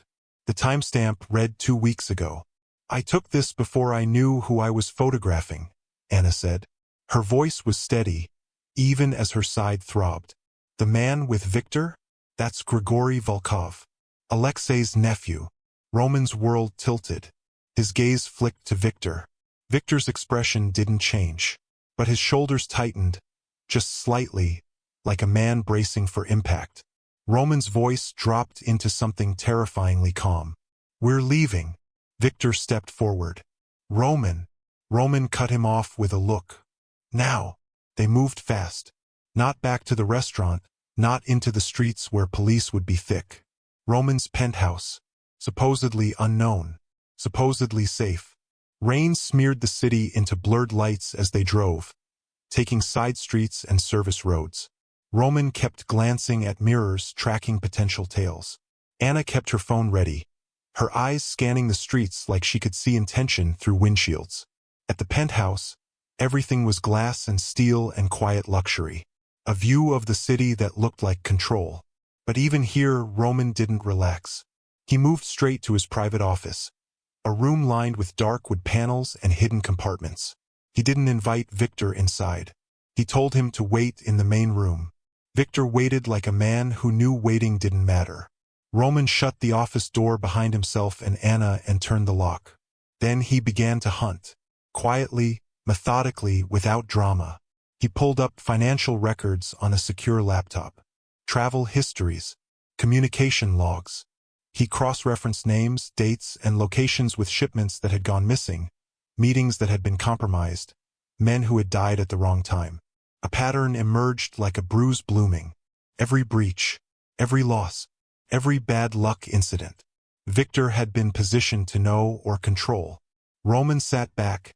The timestamp read 2 weeks ago. I took this before I knew who I was photographing, Anna said. Her voice was steady, even as her side throbbed. The man with Victor? That's Grigory Volkov, Alexei's nephew. Roman's world tilted. His gaze flicked to Victor. Victor's expression didn't change, but his shoulders tightened, just slightly, like a man bracing for impact. Roman's voice dropped into something terrifyingly calm. We're leaving. Victor stepped forward. Roman. Roman cut him off with a look. Now. They moved fast. Not back to the restaurant, not into the streets where police would be thick. Roman's penthouse. Supposedly unknown. Supposedly safe. Rain smeared the city into blurred lights as they drove, taking side streets and service roads. Roman kept glancing at mirrors, tracking potential tails. Anna kept her phone ready, her eyes scanning the streets like she could see intention through windshields. At the penthouse, everything was glass and steel and quiet luxury. A view of the city that looked like control. But even here, Roman didn't relax. He moved straight to his private office, a room lined with dark wood panels and hidden compartments. He didn't invite Victor inside. He told him to wait in the main room. Victor waited like a man who knew waiting didn't matter. Roman shut the office door behind himself and Anna and turned the lock. Then he began to hunt. Quietly, methodically, without drama. He pulled up financial records on a secure laptop. Travel histories. Communication logs. He cross-referenced names, dates, and locations with shipments that had gone missing, meetings that had been compromised, men who had died at the wrong time. A pattern emerged like a bruise blooming. Every breach, every loss, every bad luck incident. Victor had been positioned to know or control. Roman sat back,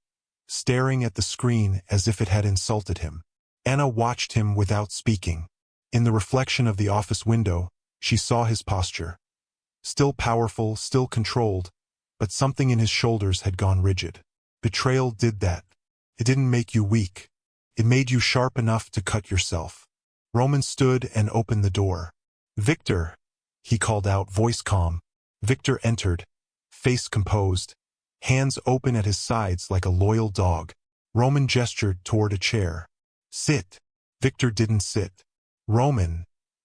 staring at the screen as if it had insulted him. Anna watched him without speaking. In the reflection of the office window, she saw his posture. Still powerful, still controlled, but something in his shoulders had gone rigid. Betrayal did that. It didn't make you weak. It made you sharp enough to cut yourself. Roman stood and opened the door. "Victor," he called out, voice calm. Victor entered, face composed, hands open at his sides like a loyal dog. Roman gestured toward a chair. "Sit." Victor didn't sit. "Roman,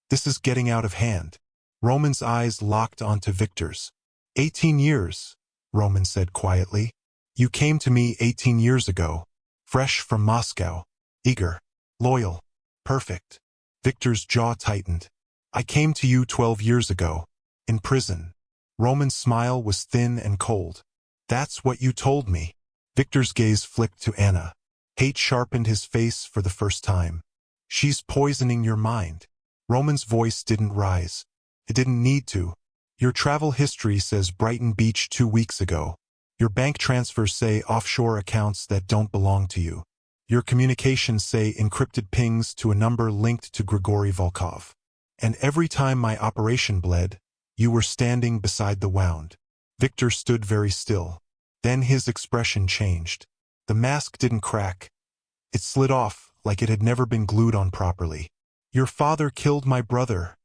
this is getting out of hand." Roman's eyes locked onto Victor's. 18 years, Roman said quietly. "You came to me 18 years ago, fresh from Moscow, eager, loyal, perfect." Victor's jaw tightened. "I came to you 12 years ago, in prison." Roman's smile was thin and cold. "That's what you told me." Victor's gaze flicked to Anna. Hate sharpened his face for the first time. "She's poisoning your mind." Roman's voice didn't rise. It didn't need to. "Your travel history says Brighton Beach 2 weeks ago. Your bank transfers say offshore accounts that don't belong to you. Your communications say encrypted pings to a number linked to Grigory Volkov. And every time my operation bled, you were standing beside the wound." Victor stood very still. Then his expression changed. The mask didn't crack. It slid off like it had never been glued on properly. "Your father killed my brother,"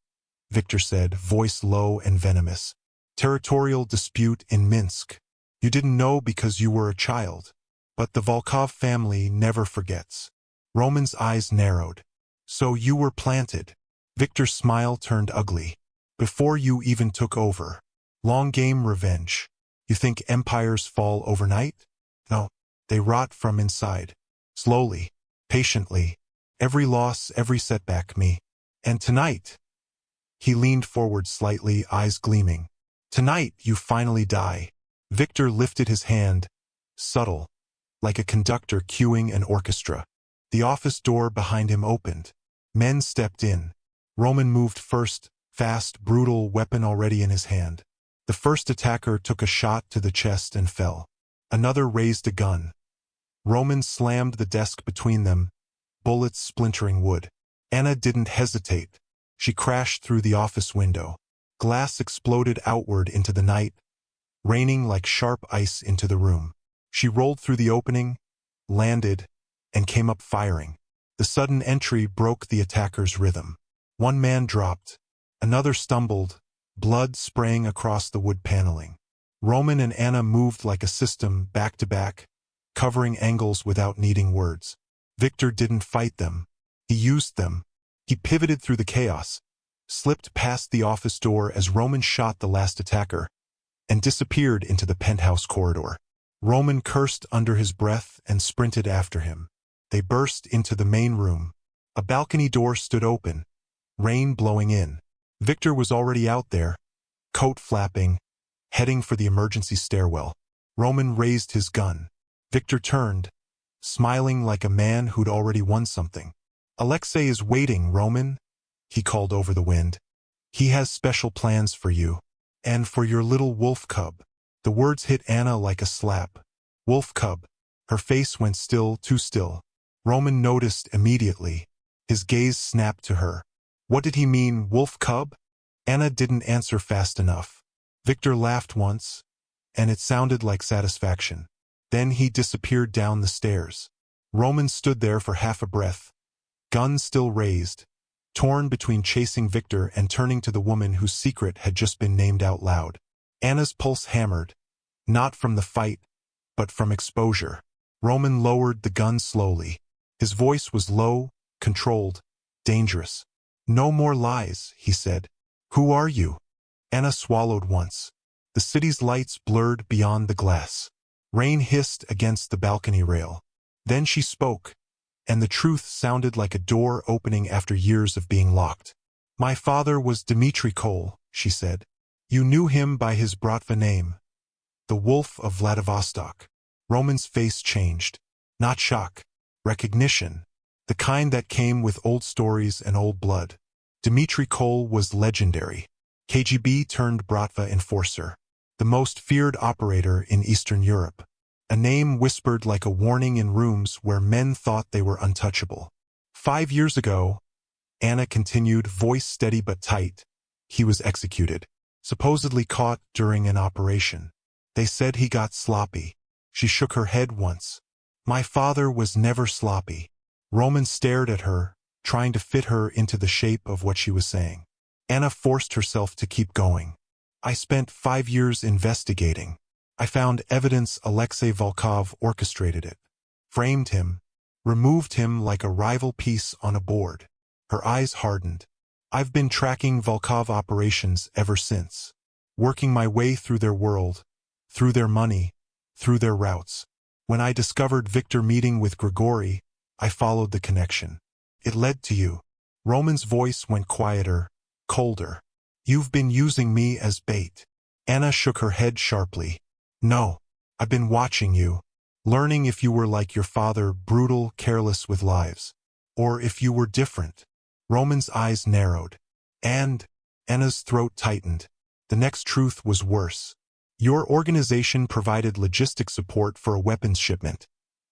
Victor said, voice low and venomous. "Territorial dispute in Minsk. You didn't know because you were a child. But the Volkov family never forgets." Roman's eyes narrowed. "So you were planted." Victor's smile turned ugly. "Before you even took over. Long game revenge. You think empires fall overnight? No, they rot from inside. Slowly, patiently. Every loss, every setback, me. And tonight..." He leaned forward slightly, eyes gleaming. "Tonight you finally die." Victor lifted his hand, subtle, like a conductor cueing an orchestra. The office door behind him opened. Men stepped in. Roman moved first, fast, brutal, weapon already in his hand. The first attacker took a shot to the chest and fell. Another raised a gun. Roman slammed the desk between them, bullets splintering wood. Anna didn't hesitate. She crashed through the office window. Glass exploded outward into the night, raining like sharp ice into the room. She rolled through the opening, landed, and came up firing. The sudden entry broke the attacker's rhythm. One man dropped. Another stumbled, blood spraying across the wood paneling. Roman and Anna moved like a system, back to back, covering angles without needing words. Victor didn't fight them. He used them. He pivoted through the chaos, slipped past the office door as Roman shot the last attacker, and disappeared into the penthouse corridor. Roman cursed under his breath and sprinted after him. They burst into the main room. A balcony door stood open, rain blowing in. Victor was already out there, coat flapping, heading for the emergency stairwell. Roman raised his gun. Victor turned, smiling like a man who'd already won something. "Alexei is waiting, Roman," he called over the wind. "He has special plans for you. And for your little wolf cub." The words hit Anna like a slap. Wolf cub. Her face went still, too still. Roman noticed immediately. His gaze snapped to her. What did he mean, wolf cub? Anna didn't answer fast enough. Victor laughed once, and it sounded like satisfaction. Then he disappeared down the stairs. Roman stood there for half a breath, gun still raised, torn between chasing Victor and turning to the woman whose secret had just been named out loud. Anna's pulse hammered, not from the fight, but from exposure. Roman lowered the gun slowly. His voice was low, controlled, dangerous. "No more lies," he said. "Who are you?" Anna swallowed once. The city's lights blurred beyond the glass. Rain hissed against the balcony rail. Then she spoke, and the truth sounded like a door opening after years of being locked. "My father was Dmitry Kol," she said. "You knew him by his Bratva name, the Wolf of Vladivostok." Roman's face changed. Not shock, recognition, the kind that came with old stories and old blood. Dmitry Kol was legendary. KGB turned Bratva enforcer, the most feared operator in Eastern Europe. A name whispered like a warning in rooms where men thought they were untouchable. 5 years ago, Anna continued, voice steady but tight, he was executed, supposedly caught during an operation. They said he got sloppy. She shook her head once. My father was never sloppy. Roman stared at her, trying to fit her into the shape of what she was saying. Anna forced herself to keep going. I spent 5 years investigating. I found evidence Alexei Volkov orchestrated it, framed him, removed him like a rival piece on a board. Her eyes hardened. I've been tracking Volkov operations ever since, working my way through their world, through their money, through their routes. When I discovered Victor meeting with Grigory, I followed the connection. It led to you. Roman's voice went quieter, colder. You've been using me as bait. Anna shook her head sharply. No, I've been watching you, learning if you were like your father, brutal, careless with lives, or if you were different. Roman's eyes narrowed, and Anna's throat tightened. The next truth was worse. Your organization provided logistic support for a weapons shipment,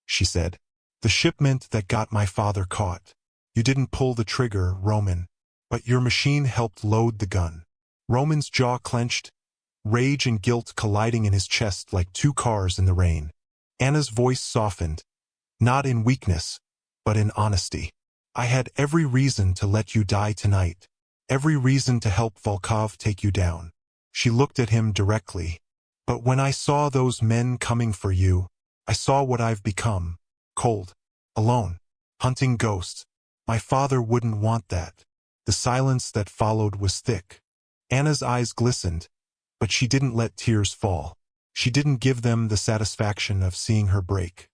she said. The shipment that got my father caught. You didn't pull the trigger, Roman, but your machine helped load the gun. Roman's jaw clenched, rage and guilt colliding in his chest like two cars in the rain. Anna's voice softened, not in weakness, but in honesty. I had every reason to let you die tonight, every reason to help Volkov take you down. She looked at him directly. But when I saw those men coming for you, I saw what I've become. Cold, alone, hunting ghosts. My father wouldn't want that. The silence that followed was thick. Anna's eyes glistened, but she didn't let tears fall. She didn't give them the satisfaction of seeing her break.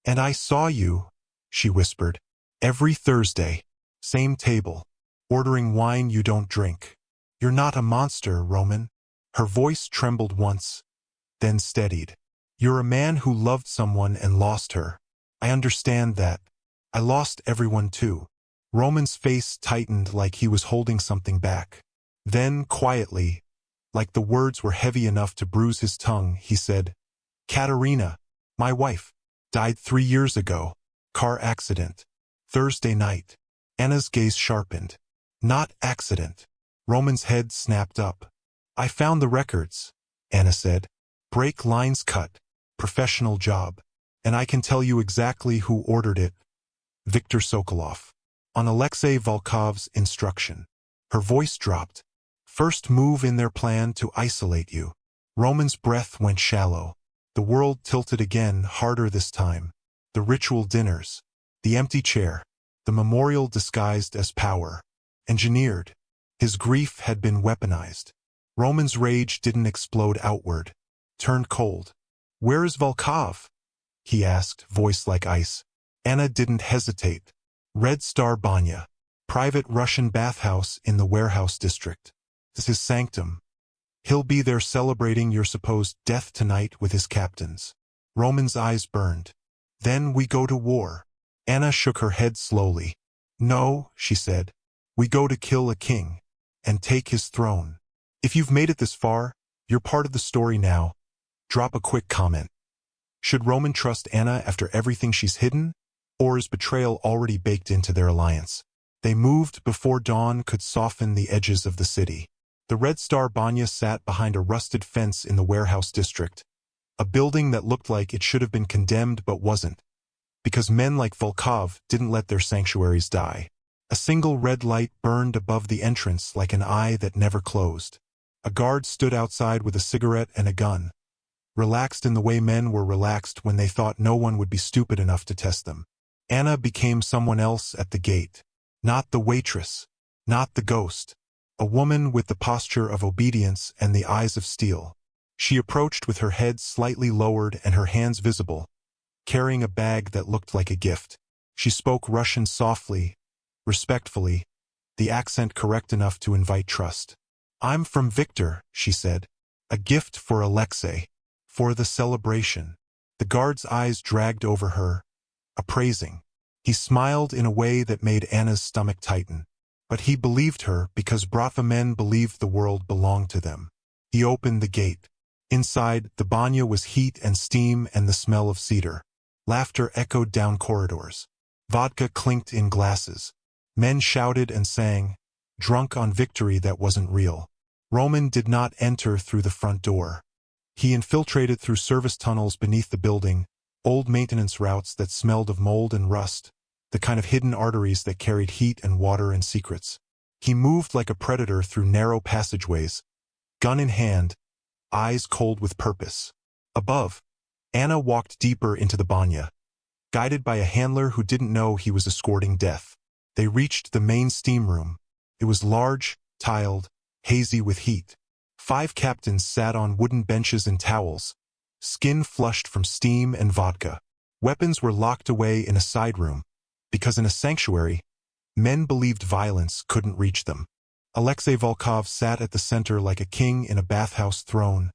And I saw you, she whispered, every Thursday, same table, ordering wine you don't drink. You're not a monster, Roman. Her voice trembled once, then steadied. You're a man who loved someone and lost her. I understand that. I lost everyone too. Roman's face tightened like he was holding something back. Then, quietly, like the words were heavy enough to bruise his tongue, he said, Katerina, my wife, died 3 years ago. Car accident. Thursday night. Anna's gaze sharpened. Not accident. Roman's head snapped up. I found the records, Anna said. Brake lines cut. Professional job. And I can tell you exactly who ordered it. Viktor Sokolov. On Alexei Volkov's instruction. Her voice dropped. First move in their plan to isolate you. Roman's breath went shallow. The world tilted again, harder this time. The ritual dinners. The empty chair. The memorial disguised as power. Engineered. His grief had been weaponized. Roman's rage didn't explode outward. Turned cold. Where is Volkov? He asked, voice like ice. Anna didn't hesitate. Red Star Banya. Private Russian bathhouse in the warehouse district. This is sanctum. He'll be there celebrating your supposed death tonight with his captains. Roman's eyes burned. Then we go to war. Anna shook her head slowly. No, she said. We go to kill a king. And take his throne. If you've made it this far, you're part of the story now. Drop a quick comment. Should Roman trust Anna after everything she's hidden? Or is betrayal already baked into their alliance? They moved before dawn could soften the edges of the city. The Red Star Banya sat behind a rusted fence in the warehouse district, a building that looked like it should have been condemned but wasn't, because men like Volkov didn't let their sanctuaries die. A single red light burned above the entrance like an eye that never closed. A guard stood outside with a cigarette and a gun, relaxed in the way men were relaxed when they thought no one would be stupid enough to test them. Anna became someone else at the gate. Not the waitress, not the ghost. A woman with the posture of obedience and the eyes of steel. She approached with her head slightly lowered and her hands visible, carrying a bag that looked like a gift. She spoke Russian softly, respectfully, the accent correct enough to invite trust. I'm from Victor, she said. A gift for Alexei. For the celebration. The guard's eyes dragged over her, appraising. He smiled in a way that made Anna's stomach tighten. But he believed her because Bratva men believed the world belonged to them. He opened the gate. Inside, the banya was heat and steam and the smell of cedar. Laughter echoed down corridors. Vodka clinked in glasses. Men shouted and sang, drunk on victory that wasn't real. Roman did not enter through the front door. He infiltrated through service tunnels beneath the building, old maintenance routes that smelled of mold and rust, the kind of hidden arteries that carried heat and water and secrets. He moved like a predator through narrow passageways, gun in hand, eyes cold with purpose. Above, Anna walked deeper into the banya, guided by a handler who didn't know he was escorting death. They reached the main steam room. It was large, tiled, hazy with heat. 5 captains sat on wooden benches and towels, skin flushed from steam and vodka. Weapons were locked away in a side room, because in a sanctuary, men believed violence couldn't reach them. Alexei Volkov sat at the center like a king in a bathhouse throne,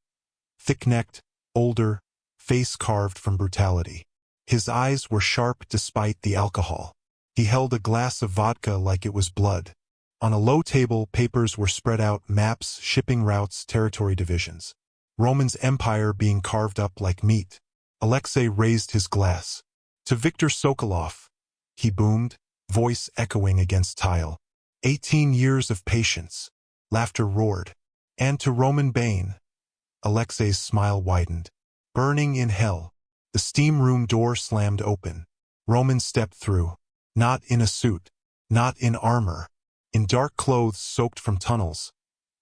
thick-necked, older, face carved from brutality. His eyes were sharp despite the alcohol. He held a glass of vodka like it was blood. On a low table, papers were spread out, maps, shipping routes, territory divisions. Roman's empire being carved up like meat. Alexei raised his glass. To Viktor Sokolov, he boomed, voice echoing against tile. 18 years of patience. Laughter roared. And to Roman Bane. Alexei's smile widened. Burning in hell. The steam room door slammed open. Roman stepped through. Not in a suit. Not in armor. In dark clothes soaked from tunnels.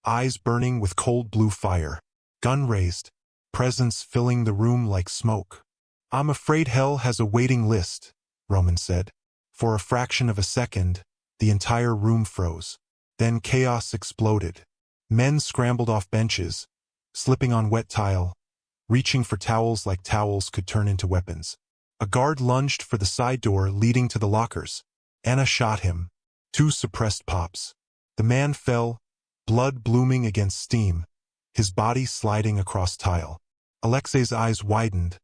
Eyes burning with cold blue fire. Gun raised. Presence filling the room like smoke. I'm afraid hell has a waiting list, Roman said. For a fraction of a second, the entire room froze. Then chaos exploded. Men scrambled off benches, slipping on wet tile, reaching for towels like towels could turn into weapons. A guard lunged for the side door leading to the lockers. Anna shot him. 2 suppressed pops. The man fell, blood blooming against steam, his body sliding across tile. Alexei's eyes widened,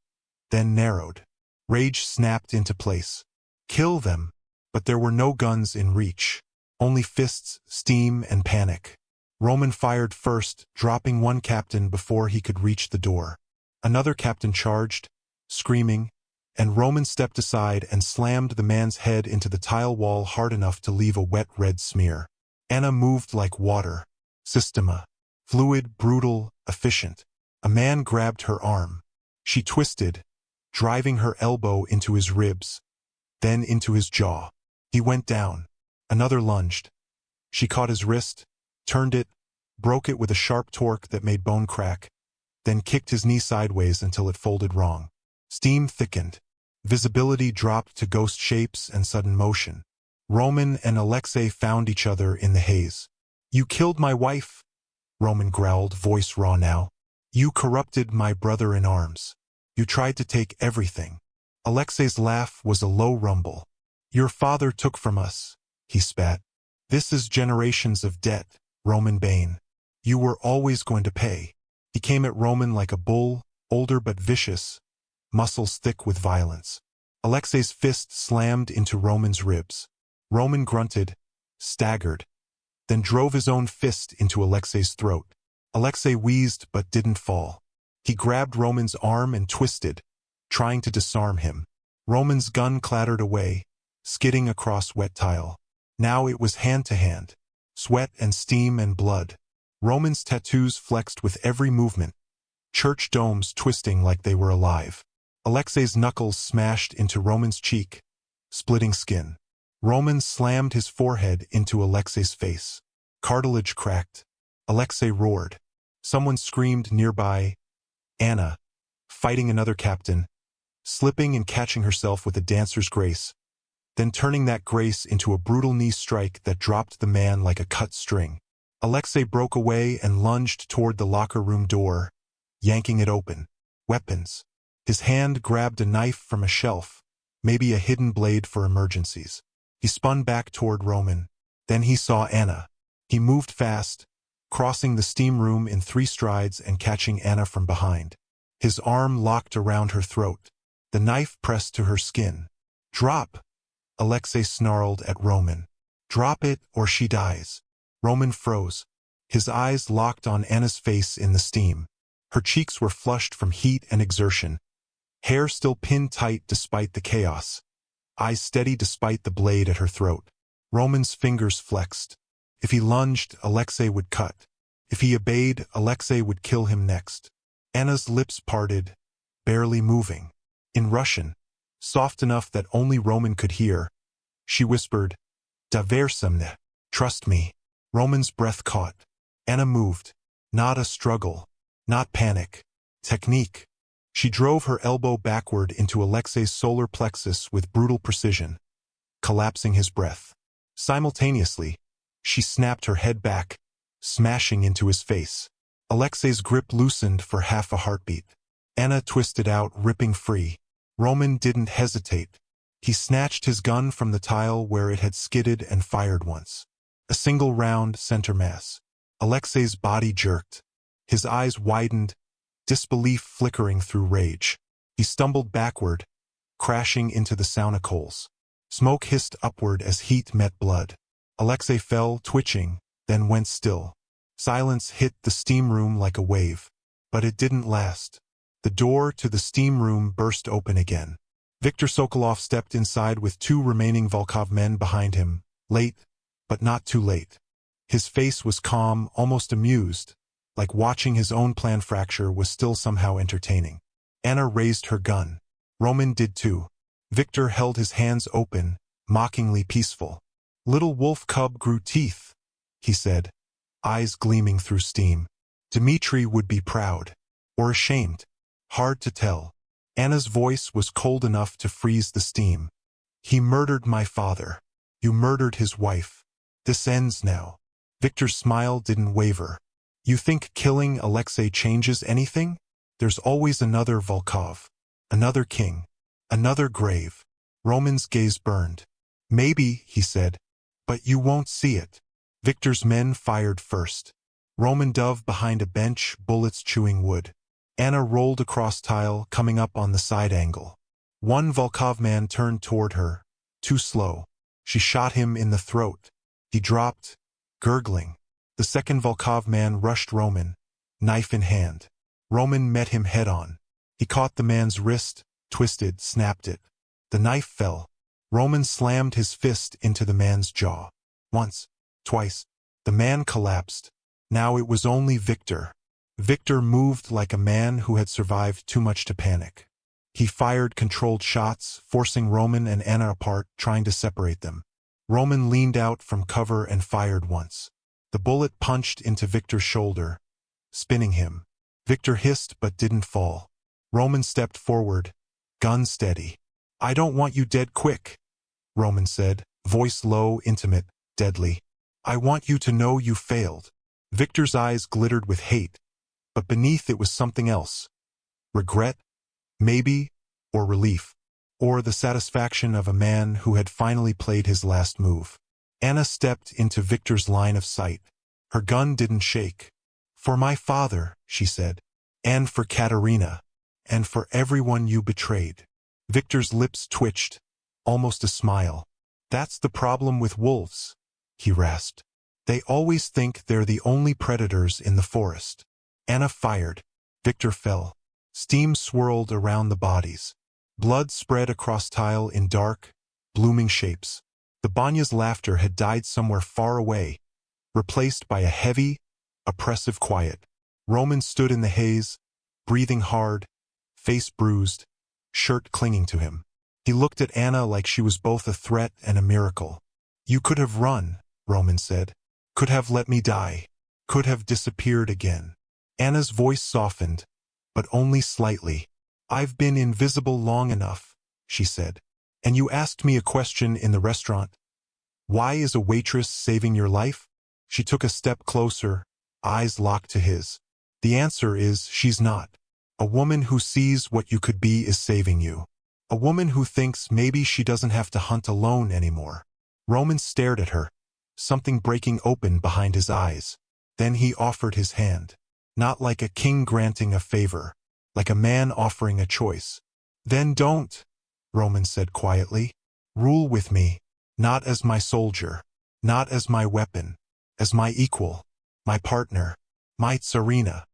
then narrowed. Rage snapped into place. Kill them. But there were no guns in reach. Only fists, steam, and panic. Roman fired first, dropping 1 captain before he could reach the door. Another captain charged, screaming, and Roman stepped aside and slammed the man's head into the tile wall hard enough to leave a wet red smear. Anna moved like water. Systema. Fluid, brutal, efficient. A man grabbed her arm. She twisted, driving her elbow into his ribs, then into his jaw. He went down. Another lunged. She caught his wrist, turned it, broke it with a sharp torque that made bone crack, then kicked his knee sideways until it folded wrong. Steam thickened. Visibility dropped to ghost shapes and sudden motion. Roman and Alexei found each other in the haze. You killed my wife, Roman growled, voice raw now. You corrupted my brother in arms. You tried to take everything. Alexei's laugh was a low rumble. Your father took from us, he spat. This is generations of debt, Roman Bane. You were always going to pay. He came at Roman like a bull, older but vicious, muscles thick with violence. Alexei's fist slammed into Roman's ribs. Roman grunted, staggered, then drove his own fist into Alexei's throat. Alexei wheezed but didn't fall. He grabbed Roman's arm and twisted, trying to disarm him. Roman's gun clattered away, skidding across wet tile. Now it was hand-to-hand, sweat and steam and blood. Roman's tattoos flexed with every movement, church domes twisting like they were alive. Alexei's knuckles smashed into Roman's cheek, splitting skin. Roman slammed his forehead into Alexei's face. Cartilage cracked. Alexei roared. Someone screamed nearby, Anna, fighting another captain, slipping and catching herself with a dancer's grace, then turning that grace into a brutal knee strike that dropped the man like a cut string. Alexei broke away and lunged toward the locker room door, yanking it open. Weapons. His hand grabbed a knife from a shelf, maybe a hidden blade for emergencies. He spun back toward Roman. Then he saw Anna. He moved fast, crossing the steam room in 3 strides and catching Anna from behind. His arm locked around her throat. The knife pressed to her skin. Drop! Alexei snarled at Roman. Drop it or she dies. Roman froze. His eyes locked on Anna's face in the steam. Her cheeks were flushed from heat and exertion. Hair still pinned tight despite the chaos. Eyes steady despite the blade at her throat. Roman's fingers flexed. If he lunged, Alexei would cut. If he obeyed, Alexei would kill him next. Anna's lips parted, barely moving. In Russian, soft enough that only Roman could hear, she whispered, "Доверься мне, trust me." Roman's breath caught. Anna moved. Not a struggle. Not panic. Technique. She drove her elbow backward into Alexei's solar plexus with brutal precision, collapsing his breath. Simultaneously, she snapped her head back, smashing into his face. Alexei's grip loosened for half a heartbeat. Anna twisted out, ripping free. Roman didn't hesitate. He snatched his gun from the tile where it had skidded and fired once. A single round, center mass. Alexei's body jerked. His eyes widened, disbelief flickering through rage. He stumbled backward, crashing into the sauna coals. Smoke hissed upward as heat met blood. Alexei fell, twitching, then went still. Silence hit the steam room like a wave. But it didn't last. The door to the steam room burst open again. Viktor Sokolov stepped inside with 2 remaining Volkov men behind him, late, but not too late. His face was calm, almost amused, like watching his own plan fracture was still somehow entertaining. Anna raised her gun. Roman did too. Viktor held his hands open, mockingly peaceful. "Little wolf cub grew teeth," he said, eyes gleaming through steam. Dmitri would be proud. Or ashamed. Hard to tell. Anna's voice was cold enough to freeze the steam. "He murdered my father. You murdered his wife. This ends now." Viktor's smile didn't waver. "You think killing Alexei changes anything? There's always another Volkov. Another king. Another grave." Roman's gaze burned. "Maybe," he said, "but you won't see it." Viktor's men fired first. Roman dove behind a bench, bullets chewing wood. Anna rolled across tile, coming up on the side angle. One Volkov man turned toward her, too slow. She shot him in the throat. He dropped, gurgling. The second Volkov man rushed Roman, knife in hand. Roman met him head-on. He caught the man's wrist, twisted, snapped it. The knife fell. Roman slammed his fist into the man's jaw. Once, twice. The man collapsed. Now it was only Viktor. Viktor moved like a man who had survived too much to panic. He fired controlled shots, forcing Roman and Anna apart, trying to separate them. Roman leaned out from cover and fired once. The bullet punched into Viktor's shoulder, spinning him. Viktor hissed but didn't fall. Roman stepped forward, gun steady. "I don't want you dead quick," Roman said, voice low, intimate, deadly. "I want you to know you failed." Viktor's eyes glittered with hate, but beneath it was something else. Regret, maybe, or relief, or the satisfaction of a man who had finally played his last move. Anna stepped into Viktor's line of sight. Her gun didn't shake. "For my father," she said, "and for Katerina, and for everyone you betrayed." Viktor's lips twitched, almost a smile. "That's the problem with wolves," he rasped. "They always think they're the only predators in the forest." Anna fired. Viktor fell. Steam swirled around the bodies. Blood spread across tile in dark, blooming shapes. The banya's laughter had died somewhere far away, replaced by a heavy, oppressive quiet. Roman stood in the haze, breathing hard, face bruised, shirt clinging to him. He looked at Anna like she was both a threat and a miracle. "You could have run," Roman said. "Could have let me die. Could have disappeared again." Anna's voice softened, but only slightly. "I've been invisible long enough," she said. "And you asked me a question in the restaurant. Why is a waitress saving your life?" She took a step closer, eyes locked to his. "The answer is she's not. A woman who sees what you could be is saving you. A woman who thinks maybe she doesn't have to hunt alone anymore." Roman stared at her, something breaking open behind his eyes. Then he offered his hand. Not like a king granting a favor, like a man offering a choice. "Then don't," Roman said quietly. "Rule with me, not as my soldier, not as my weapon, as my equal, my partner, my tsarina.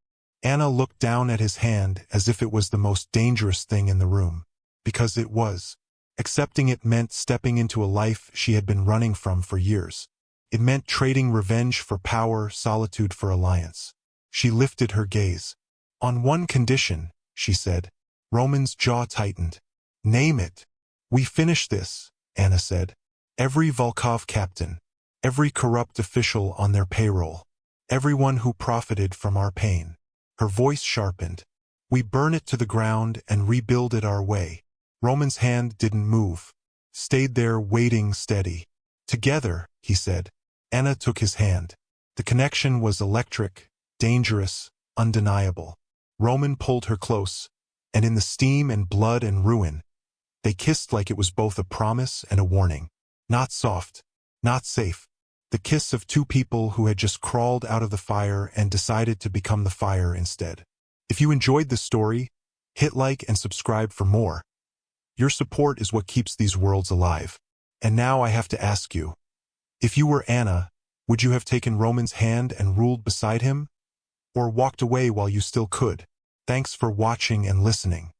Anna looked down at his hand as if it was the most dangerous thing in the room, because it was. Accepting it meant stepping into a life she had been running from for years. It meant trading revenge for power, solitude for alliance. She lifted her gaze. On one condition, she said. Roman's jaw tightened. Name it. We finish this, Anna said. Every Volkov captain, every corrupt official on their payroll, everyone who profited from our pain. Her voice sharpened. We burn it to the ground and rebuild it our way. Roman's hand didn't move, stayed there waiting steady. Together, he said. Anna took his hand. The connection was electric, dangerous, undeniable. Roman pulled her close, and in the steam and blood and ruin, they kissed like it was both a promise and a warning. Not soft, not safe. The kiss of two people who had just crawled out of the fire and decided to become the fire instead. If you enjoyed this story, hit like and subscribe for more. Your support is what keeps these worlds alive. And now I have to ask you, if you were Anna, would you have taken Roman's hand and ruled beside him? Or walked away while you still could? Thanks for watching and listening.